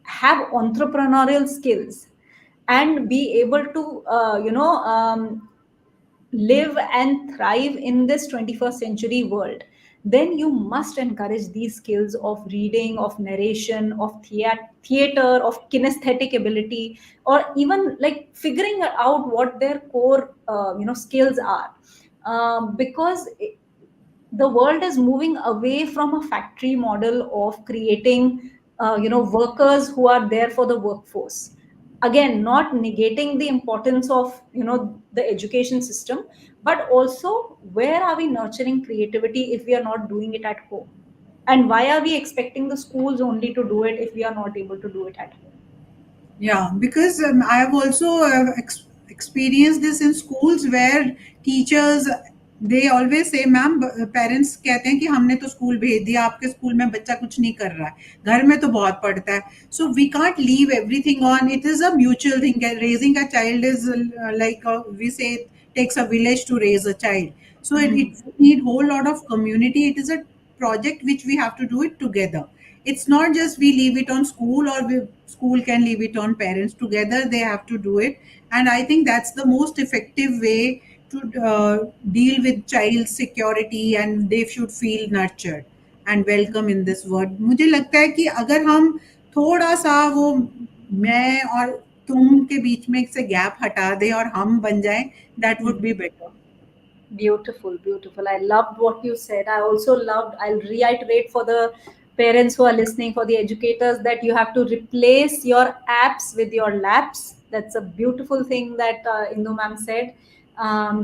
have entrepreneurial skills, and be able to live and thrive in this 21st century world, then you must encourage these skills of reading, of narration, of theater, of kinesthetic ability, or even like figuring out what their core skills are. Because the world is moving away from a factory model of creating workers who are there for the workforce. Again, not negating the importance of the education system, but also, where are we nurturing creativity if we are not doing it at home? And why are we expecting the schools only to do it if we are not able to do it at home?
Yeah, because I have also experienced this in schools where teachers, they always say, ma'am, parents कहते हैं कि हमने तो school भेज दिया, आपके school में बच्चा कुछ नहीं कर रहा है, घर में तो बहुत पढ़ता है. So we can't leave everything on. It is a mutual thing. Raising a child is like we say, it takes a village to raise a child. So it need whole lot of community. It is a project which we have to do it together. It's not just we leave it on school, or school can leave it on parents. Together they have to do it. And I think that's the most effective way to deal with child security, and they should feel nurtured and welcome in this world. मुझे लगता है कि अगर हम थोड़ा सा वो मैं और तुम के बीच में से गैप हटा दें और हम बन जाएं, that would be better.
Beautiful, beautiful. I loved what you said. I also loved, I'll reiterate for the parents who are listening, for the educators, that you have to replace your apps with your labs. That's a beautiful thing that Indu ma'am said.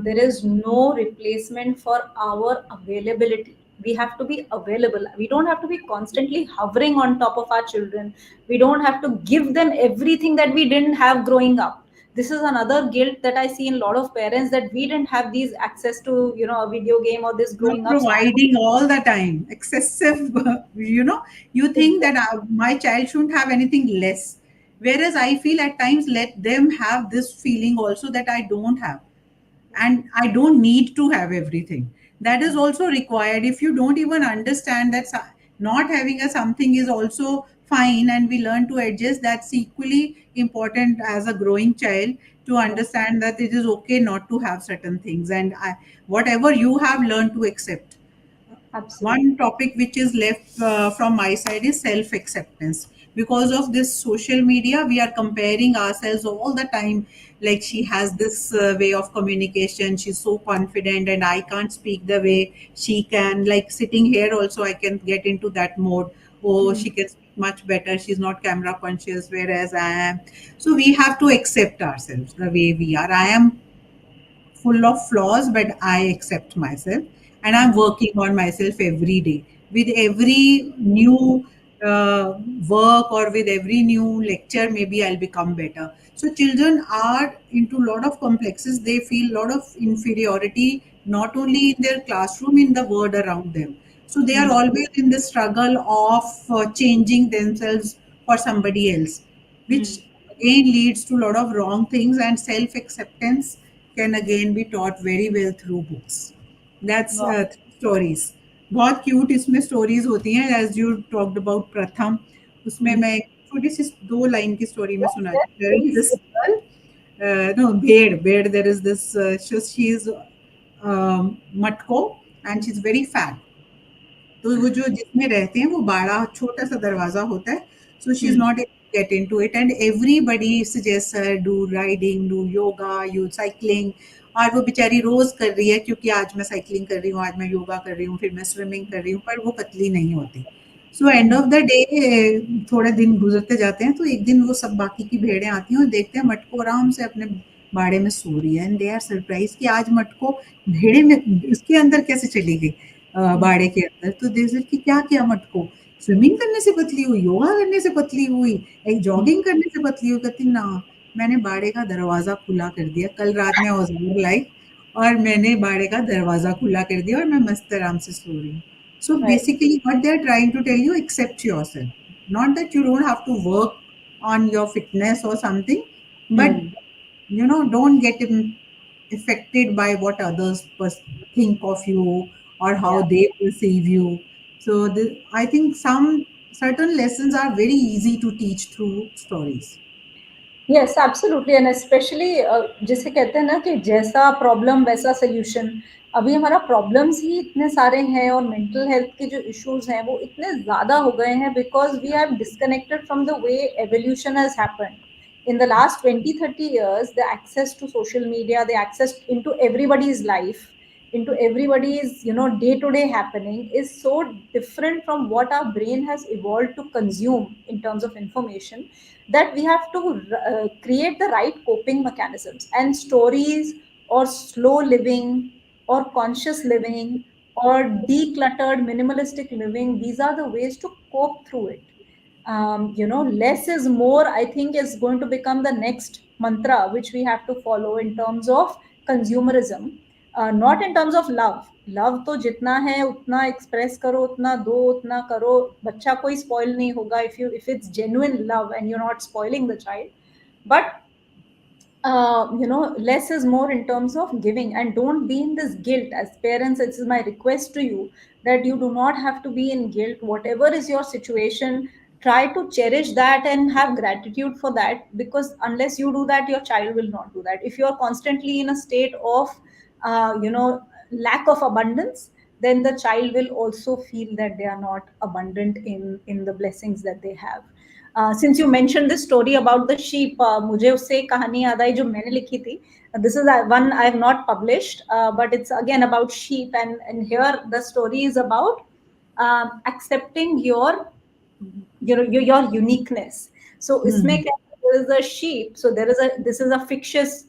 There is no replacement for our availability. We have to be available. We don't have to be constantly hovering on top of our children. We don't have to give them everything that we didn't have growing up. This is another guilt that I see in a lot of parents, that we didn't have these access to, a video game or this
You're
growing up. So
providing all the time, excessive, you think that my child shouldn't have anything less. Whereas I feel at times let them have this feeling also that I don't have. And I don't need to have everything. That is also required. If you don't even understand that not having a something is also fine, and we learn to adjust, that's equally important as a growing child, to
yeah,
understand that it is okay not to have certain things, and whatever you have learned to accept.
absolutely.
One topic which is left from my side is self acceptance. Because of this social media, we are comparing ourselves all the time. Like, she has this way of communication, she's so confident, and I can't speak the way she can. Like, sitting here, also, I can get into that mode. Oh,
Hmm.
she can speak much better, she's not camera conscious, whereas I am. So, we have to accept ourselves the way we are. I am full of flaws, but I accept myself, and I'm working on myself every day. With every new uh, work, or with every new lecture, maybe I'll become better. So children are into a lot of complexes. They feel a lot of inferiority, not only in their classroom, in the world around them. So they are
Hmm.
always in the struggle of changing themselves for somebody else,
Hmm.
which again leads to a lot of wrong things. And self acceptance can again be taught very well through books. That's
Wow.
Stories बहुत cute इसमें stories होती हैं. As you talked about प्रथम, उसमें
Hmm.
मैं एक छोटी सी 2 लाइन की स्टोरी में
Yes, yes,
सुनाती हूँ. There is
please.
This girl, no, भेड़, there is this, she is मटको, and she is very fat. तो वो जो जिसमें रहते हैं, वो बड़ा छोटा सा दरवाजा होता है. So she is
Hmm.
Not get into it, and everybody suggest her do riding, do yoga, you cycling. और वो बेचारी रोज कर रही है, क्योंकि आज मैं साइकिलिंग कर रही हूँ, आज मैं योगा कर रही हूँ, फिर मैं स्विमिंग कर रही हूँ, पर वो पतली नहीं होती. So and
Hmm.
Of the day, थोड़े दिन गुजरते जाते हैं, तो एक दिन वो सब बाकी की भेड़ें आती हैं और देखते हैं मटको आराम से अपने बाड़े में सो रही है. एंड दे आर सरप्राइज कि आज मटको भेड़े में इसके अंदर कैसे चली गई,
Hmm.
बाड़े के अंदर. तो देख कि क्या किया मटको, स्विमिंग करने से पतली हुई, योगा करने से पतली हुई, एक
Hmm.
जॉगिंग करने से पतली हुई. कहती ना, मैंने बाड़े का दरवाजा खुला कर दिया कल रात में, औजार लाई और मैंने बाड़े का दरवाजा खुला कर दिया और मैं मस्त आराम से सो रही हूँ. So
Right.
basically, what they are trying to tell you, accept yourself. Not that you don't have to work on your fitness or something, but
Hmm.
don't get affected by what others think of you, or how
Yeah.
they perceive you. So I think some certain lessons are very easy to teach through stories.
Yes absolutely, and specially जिसे कहते हैं ना कि जैसा problem वैसा solution. अभी हमारा problems ही इतने सारे हैं, और मेंटल हेल्थ के जो इश्यूज हैं वो इतने ज़्यादा हो गए हैं, because we have disconnected from the way evolution has happened in the last 20-30 years. The access to social media, the access into everybody's life, into everybody's day to day happening, is so different from what our brain has evolved to consume in terms of information, that we have to create the right coping mechanisms. And stories, or slow living, or conscious living, or decluttered minimalistic living, these are the ways to cope through it. Less is more, I think, is going to become the next mantra which we have to follow in terms of consumerism, not in terms of love. Love तो जितना है उतना express करो, उतना दो, उतना करो. बच्चा कोई स्पॉइल नहीं होगा if it's genuine love and you're not spoiling the child. But less is more in terms of giving, and don't be in this guilt as parents. This is my request to you, that you do not have to be in guilt. Whatever is your situation, try to cherish that and have gratitude for that, because unless you do that, your child will not do that. If you are constantly in a state of lack of abundance, then the child will also feel that they are not abundant in the blessings that they have. Since you mentioned this story about the sheep, मुझे उससे एक कहानी याद आई जो मैंने लिखी थी. This is one I have not published, but it's again about sheep, and here the story is about accepting your uniqueness. So इसमें
Hmm.
क्या है, there is a sheep. So this is a fictitious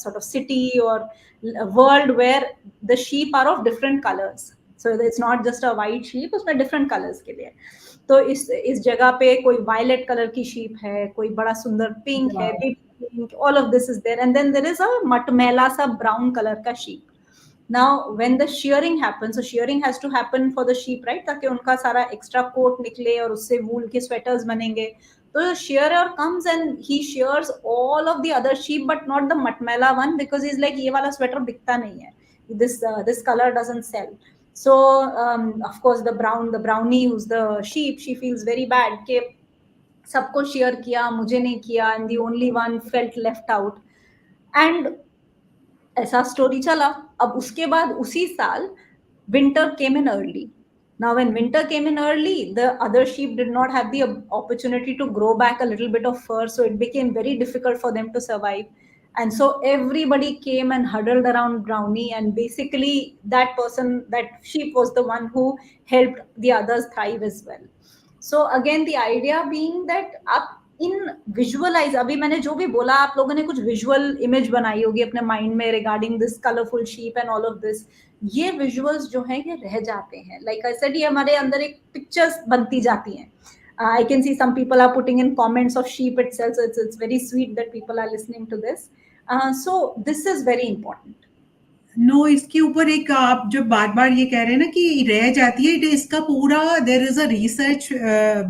sort of city or a world where the sheep are of different colors. So it's not just a white sheep, उसमें different colors के लिए. तो इस जगह पे कोई violet colour की sheep है, कोई बड़ा सुंदर पिंक है,
Wow.
Pink, all of this is there, and then there is a मटमैला सा ब्राउन कलर का sheep. Now when the shearing happens, so shearing has to happen for the sheep, right, ताकि उनका सारा एक्स्ट्रा कोट निकले और उससे वूल के स्वेटर्स बनेंगे. तो shearer comes and he shears all of the other sheep but not the matmela one, because he's like, ये वाला स्वेटर बिकता नहीं है, this color doesn't sell. So of course the brownie who's the sheep, she feels very bad कि सबको share किया, मुझे नहीं किया, and the only one felt left out. And ऐसा स्टोरी चला. अब उसके बाद उसी साल winter came in early. Now when winter came in early, the other sheep did not have the opportunity to grow back a little bit of fur, so it became very difficult for them to survive. And so everybody came and huddled around Brownie, and basically that sheep was the one who helped the others thrive as well. So again, the idea being that आप इन visualise, अभी मैंने जो भी बोला, आप लोगों ने कुछ विजुअल इमेज बनाई होगी अपने माइंड में regarding this colourful sheep and all of this. ये विजुअल्स जो है ये रह जाते हैं. लाइक आई सेड, ये हमारे अंदर एक पिक्चर्स बनती जाती हैं. I can see some people are putting in comments of sheep itself, so it's very sweet that people are listening to this. So this is very important.
No इसके ऊपर एक आप जो बार बार ये कह रहे हैं ना कि रह जाती है, इसका पूरा there is a research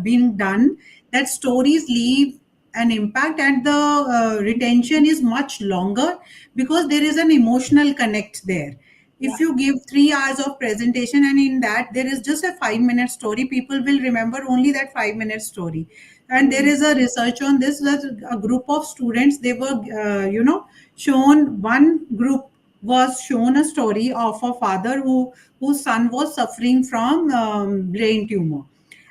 being done that stories leave an impact and the retention is much longer because there is an emotional connect there. If you give 3 hours of presentation and in that there is just a 5 minute story, people will remember only that 5 minute story. And there is a research on this that a group of students, they were shown, one group was shown a story of a father whose son was suffering from brain tumor,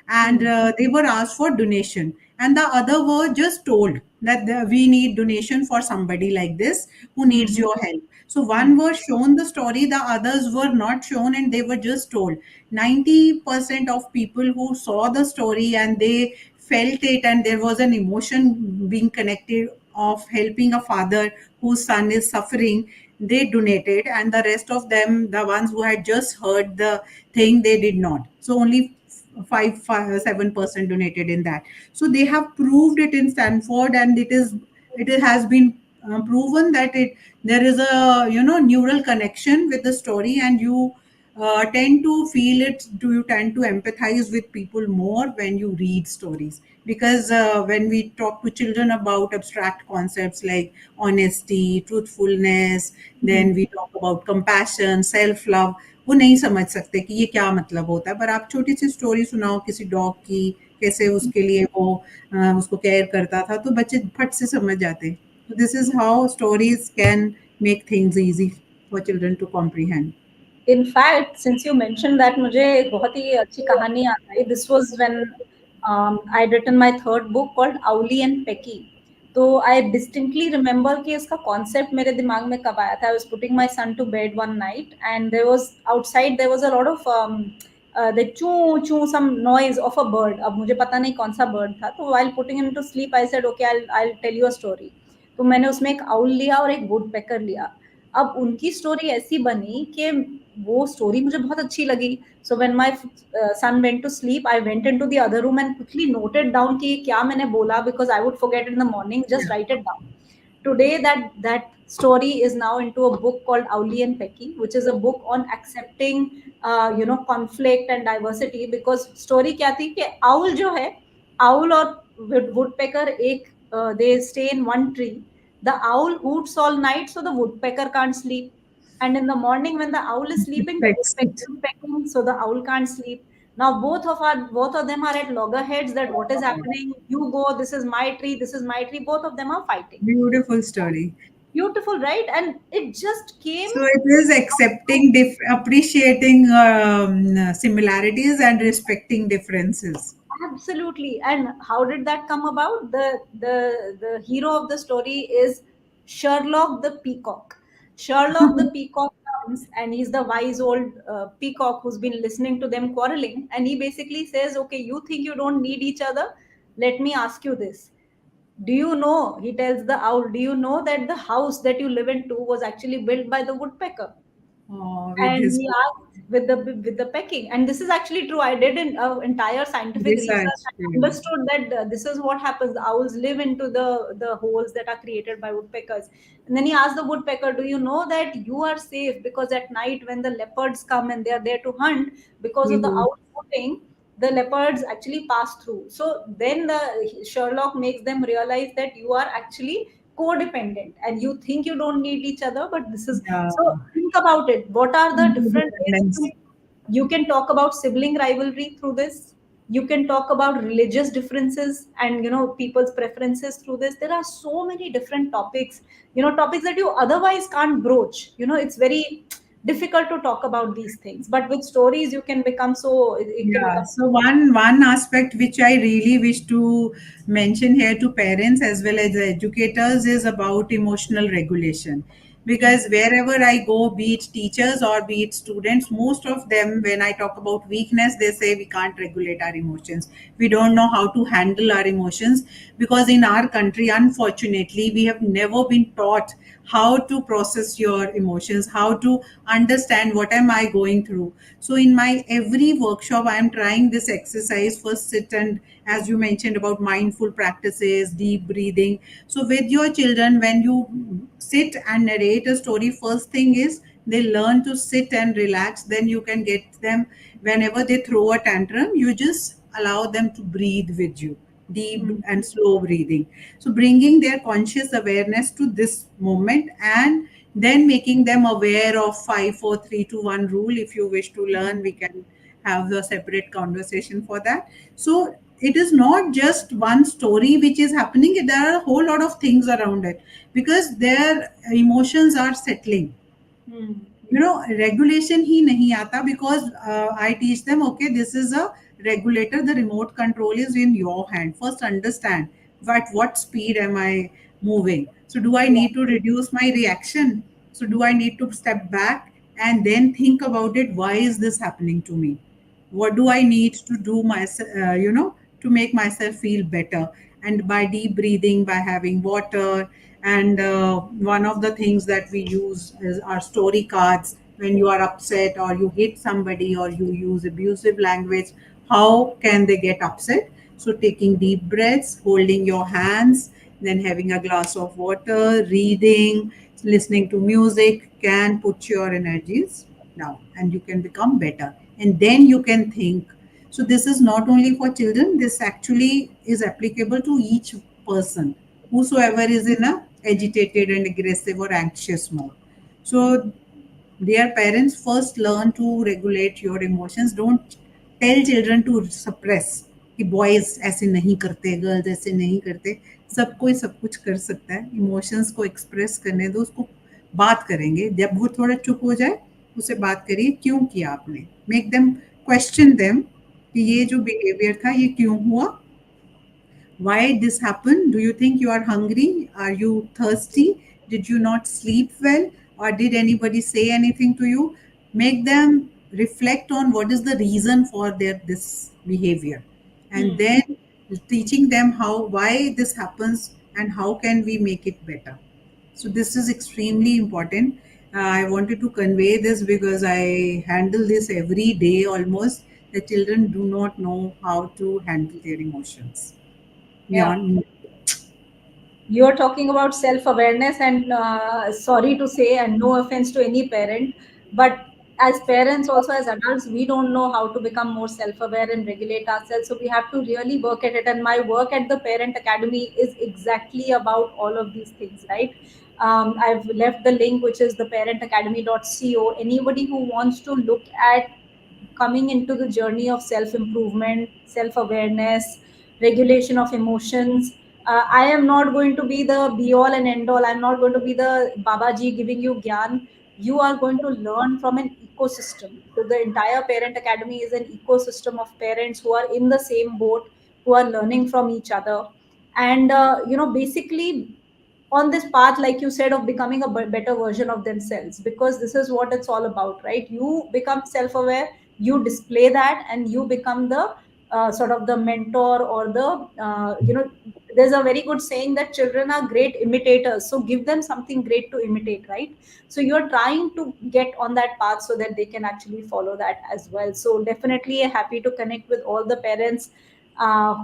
and they were asked for donation, and the other were just told that we need donation for somebody like this who needs your help. So one was shown the story, the others were not shown, and they were just told. 90% of people who saw the story and they felt it, and there was an emotion being connected of helping a father whose son is suffering, they donated, and the rest of them, the ones who had just heard the thing, they did not. So only 7% donated in that. So they have proved it in Stanford, and it has been proven that it there is a neural connection with the story, and you tend to feel it. Do you tend to empathize with people more when you read stories? Because when we talk to children about abstract concepts like honesty, truthfulness, then we talk about compassion, self love, वो नहीं समझ सकते कि ये क्या मतलब होता है. पर आप छोटी सी स्टोरी सुनाओ किसी डॉग की, कैसे उसके लिए वो उसको केयर करता था, तो बच्चे फट से समझ जाते हैं. This is how stories can make things easy for children to comprehend.
In fact, since you mentioned that, मुझे एक बहुत ही अच्छी कहानी याद आई. This was when I'd written my third book called Owlie and Pecky. तो I distinctly remember कि इसका concept मेरे दिमाग में कब आया था. I was putting my son to bed one night, and there was outside there was a lot of the choo choo some noise of a bird. अब मुझे पता नहीं कौन सा bird था. तो while putting him to sleep, I said, okay, I'll tell you a story. तो मैंने उसमें एक owl लिया और एक woodpecker लिया. अब उनकी स्टोरी ऐसी बनी कि वो स्टोरी मुझे बहुत अच्छी लगी. So when my son went to sleep, I went into the other room and quickly noted down कि क्या मैंने बोला, because I would forget in the morning. Just write it down. Today that story is now into a book called Owlie and Pecky, which is a book on accepting conflict and diversity. Because story क्या थी कि owl जो है, owl और woodpecker एक they stay in one tree. The owl hoots all night, so the woodpecker can't sleep. And in the morning, when the owl is sleeping, the woodpecker is pecking, so the owl can't sleep. Now both of them are at loggerheads. That what is happening? You go. This is my tree. This is my tree. Both of them are fighting.
Beautiful story.
Beautiful, right? And it just came.
So it is accepting, appreciating similarities and respecting differences.
Absolutely. And how did that come about? The hero of the story is Sherlock the peacock. Sherlock the peacock comes, and he's the wise old peacock who's been listening to them quarreling, and he basically says, okay, you think you don't need each other? Let me ask you this. Do you know, he tells the owl, do you know that the house that you live into was actually built by the woodpecker?
With
And
his
he asked, with the pecking. And this is actually true. I did an entire scientific research
Research.
and understood that this is what happens. The owls live into the holes that are created by woodpeckers. And then he asked the woodpecker, do you know that you are safe, because at night when the leopards come and they are there to hunt, because of the
Mhm.
owl hooting, the leopards actually pass through. So then the Sherlock makes them realize that you are actually codependent and you think you don't need each other, but this is
Yeah.
so. Think about it. What are the different ways
Interdependence.
you can talk about sibling rivalry through this? You can talk about religious differences and people's preferences through this. There are so many different topics, topics that you otherwise can't broach. It's very difficult to talk about these things, but with stories you can become so it can
Yeah,
become.
so one aspect which I really wish to mention here to parents as well as educators is about emotional regulation. Because wherever I go, be it teachers or be it students, most of them, when I talk about weakness, they say we can't regulate our emotions. We don't know how to handle our emotions because in our country, unfortunately, we have never been taught how to process your emotions, how to understand what am I going through. So in my every workshop, I am trying this exercise. First, sit and, as you mentioned about mindful practices, deep breathing. So with your children, when you sit and narrate a story, first thing is they learn to sit and relax. Then you can get them whenever they throw a tantrum, you just allow them to breathe with you, deep
Mm,
and slow breathing. So bringing their conscious awareness to this moment and then making them aware of 5 4 3 2 1 rule. If you wish to learn, we can have a separate conversation for that. So it is not just one story which is happening, there are a whole lot of things around it because their emotions are settling.
mm,
Regulation ही नहीं आता because I teach them, okay, this is a regulator, the remote control is in your hand. First understand at what speed am I moving. So do I
yeah.
need to reduce my reaction? So do I need to step back and then think about it? Why is this happening to me? What do I need to do myself, to make myself feel better? And by deep breathing, by having water, and one of the things that we use is our story cards. When you are upset or you hit somebody or you use abusive language, how can they get upset? So taking deep breaths, holding your hands, then having a glass of water, reading, listening to music can put your energies down and you can become better. And then you can think. So this is not only for children, this actually is applicable to each person, whosoever is in a agitated and aggressive or anxious mode. So dear parents, first learn to regulate your emotions. Don't tell children to suppress कि boys ऐसे नहीं करते, girls ऐसे नहीं करते. सब कोई सब कुछ कर सकता है. इमोशंस को एक्सप्रेस करने दो, उसको बात करेंगे. जब वो थोड़ा चुप हो जाए, उससे बात करिए क्यों किया आपने. मेक देम क्वेश्चन देम कि ये जो बिहेवियर था ये क्यों हुआ. Why this happened? Do you think you are hungry? Are you thirsty? Did you not sleep well? Or did anybody say anything to you? Make them reflect on what is the reason for their this behavior. And
Hmm.
then teaching them how why this happens and how can we make it better. So this is extremely important. I wanted to convey this because I handle this every day almost. The children do not know how to handle their emotions
Yeah.
beyond.
You're talking about self awareness, and sorry to say, and no offense to any parent, but as parents, also as adults, we don't know how to become more self aware and regulate ourselves. So we have to really work at it. And my work at the Parent Academy is exactly about all of these things, right? I've left the link, which is theparentacademy.co. Anybody who wants to look at coming into the journey of self improvement, self awareness, regulation of emotions. I am not going to be the be all and end all. I'm not going to be the Babaji giving you gyan. You are going to learn from an ecosystem. So the entire Parent Academy is an ecosystem of parents who are in the same boat, who are learning from each other. And, basically on this path, like you said, of becoming a better version of themselves, because this is what it's all about, right? You become self-aware, you display that, and you become the sort of the mentor or the there's a very good saying that children are great imitators, so give them something great to imitate, right? So you're trying to get on that path so that they can actually follow that as well. So definitely happy to connect with all the parents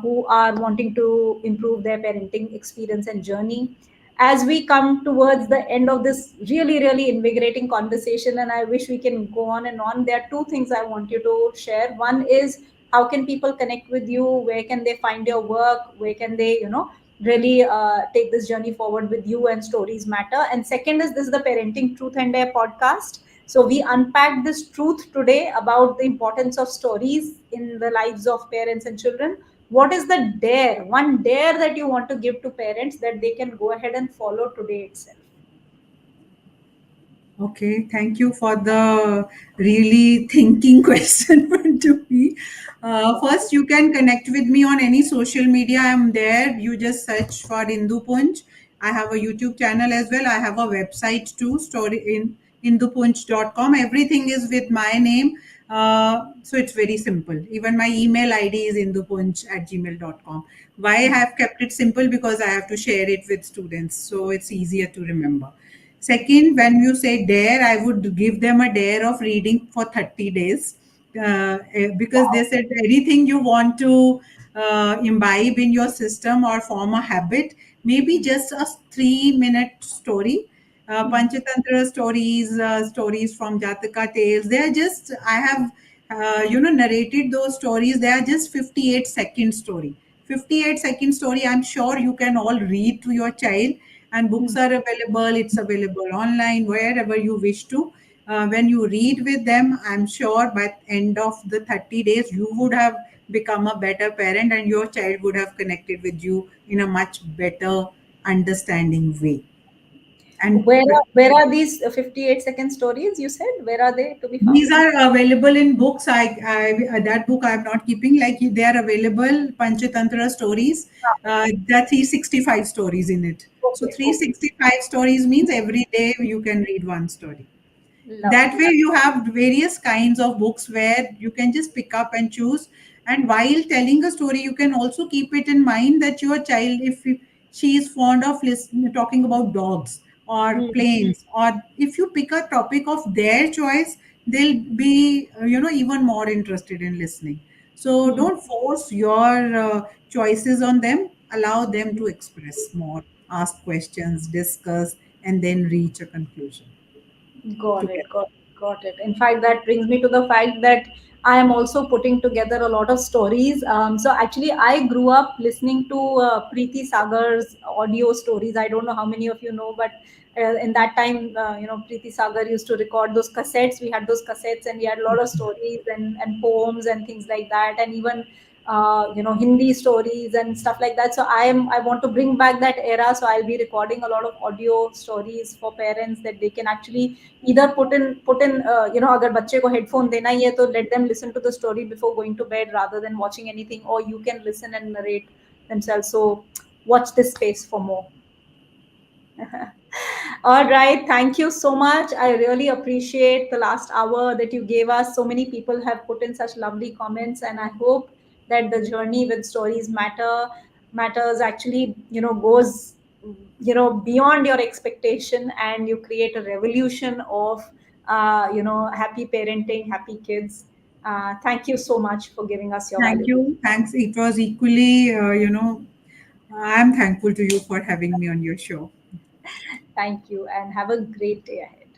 who are wanting to improve their parenting experience and journey. As we come towards the end of this really, really invigorating conversation, and I wish we can go on and on, there are two things I want you to share. One is, how can people connect with you? Where can they find your work? Where can they, really take this journey forward with you and Stories Matter? And second is, this is the Parenting Truth and Dare podcast. So we unpacked this truth today about the importance of stories in the lives of parents and children. What is the dare, one dare that you want to give to parents that they can go ahead and follow today itself?
Okay, thank you for the really thinking question to me. First, you can connect with me on any social media. I'm there. You just search for Indu Punj. I have a YouTube channel as well. I have a website too, story in indupunj.com. Everything is with my name. So it's very simple. Even my email ID is indupunj@gmail.com. Why I have kept it simple? Because I have to share it with students. So it's easier to remember. Second, when you say dare, I would give them a dare of reading for 30 days because they said anything you want to imbibe in your system or form a habit, maybe just a 3-minute story. Panchatantra stories, stories from Jataka tales. They are just, I have, narrated those stories. They are just 58-second story. 58-second story, I'm sure you can all read to your child, and books are available. It's available online wherever you wish to. When you read with them, I'm sure by the end of the 30 days you would have become a better parent and your child would have connected with you in a much better understanding way. And
Where are these 58-second stories? You said, where are they to be found?
these are available in books. I that book I'm not keeping. Like they are available. Panchatantra stories. There are 365 stories in it. So
Okay, okay.
365 stories means every day you can read one story. That
Lovely.
way you have various kinds of books where you can just pick up and choose, and while telling a story you can also keep it in mind that your child, if she is fond of talking about dogs or
Hmm.
planes, or if you pick a topic of their choice, they'll be even more interested in listening. So
Hmm.
don't force your choices on them. Allow them to express more, ask questions, discuss, and then reach a conclusion
Got it,
together.
got it, got it. In fact, that brings me to the fact that I am also putting together a lot of stories. So actually, I grew up listening to Preeti Sagar's audio stories. I don't know how many of you know, but in that time, Preeti Sagar used to record those cassettes. We had those cassettes, and we had a lot of stories and poems and things like that, and even Hindi stories and stuff like that. So I want to bring back that era. So I'll be recording a lot of audio stories for parents that they can actually either put in अगर बच्चे को headphone देना ही है तो let them listen to the story before going to bed rather than watching anything, or you can listen and narrate themselves. So watch this space for more. All right. Thank you so much. I really appreciate the last hour that you gave us. So many people have put in such lovely comments, and I hope that the journey with Stories matters actually, goes, beyond your expectation, and you create a revolution of, happy parenting, happy kids. Thank you so much for giving us your
Thank
valuable.
you. Thanks. It was equally, I'm thankful to you for having me on your show.
Thank you, and have a great day ahead.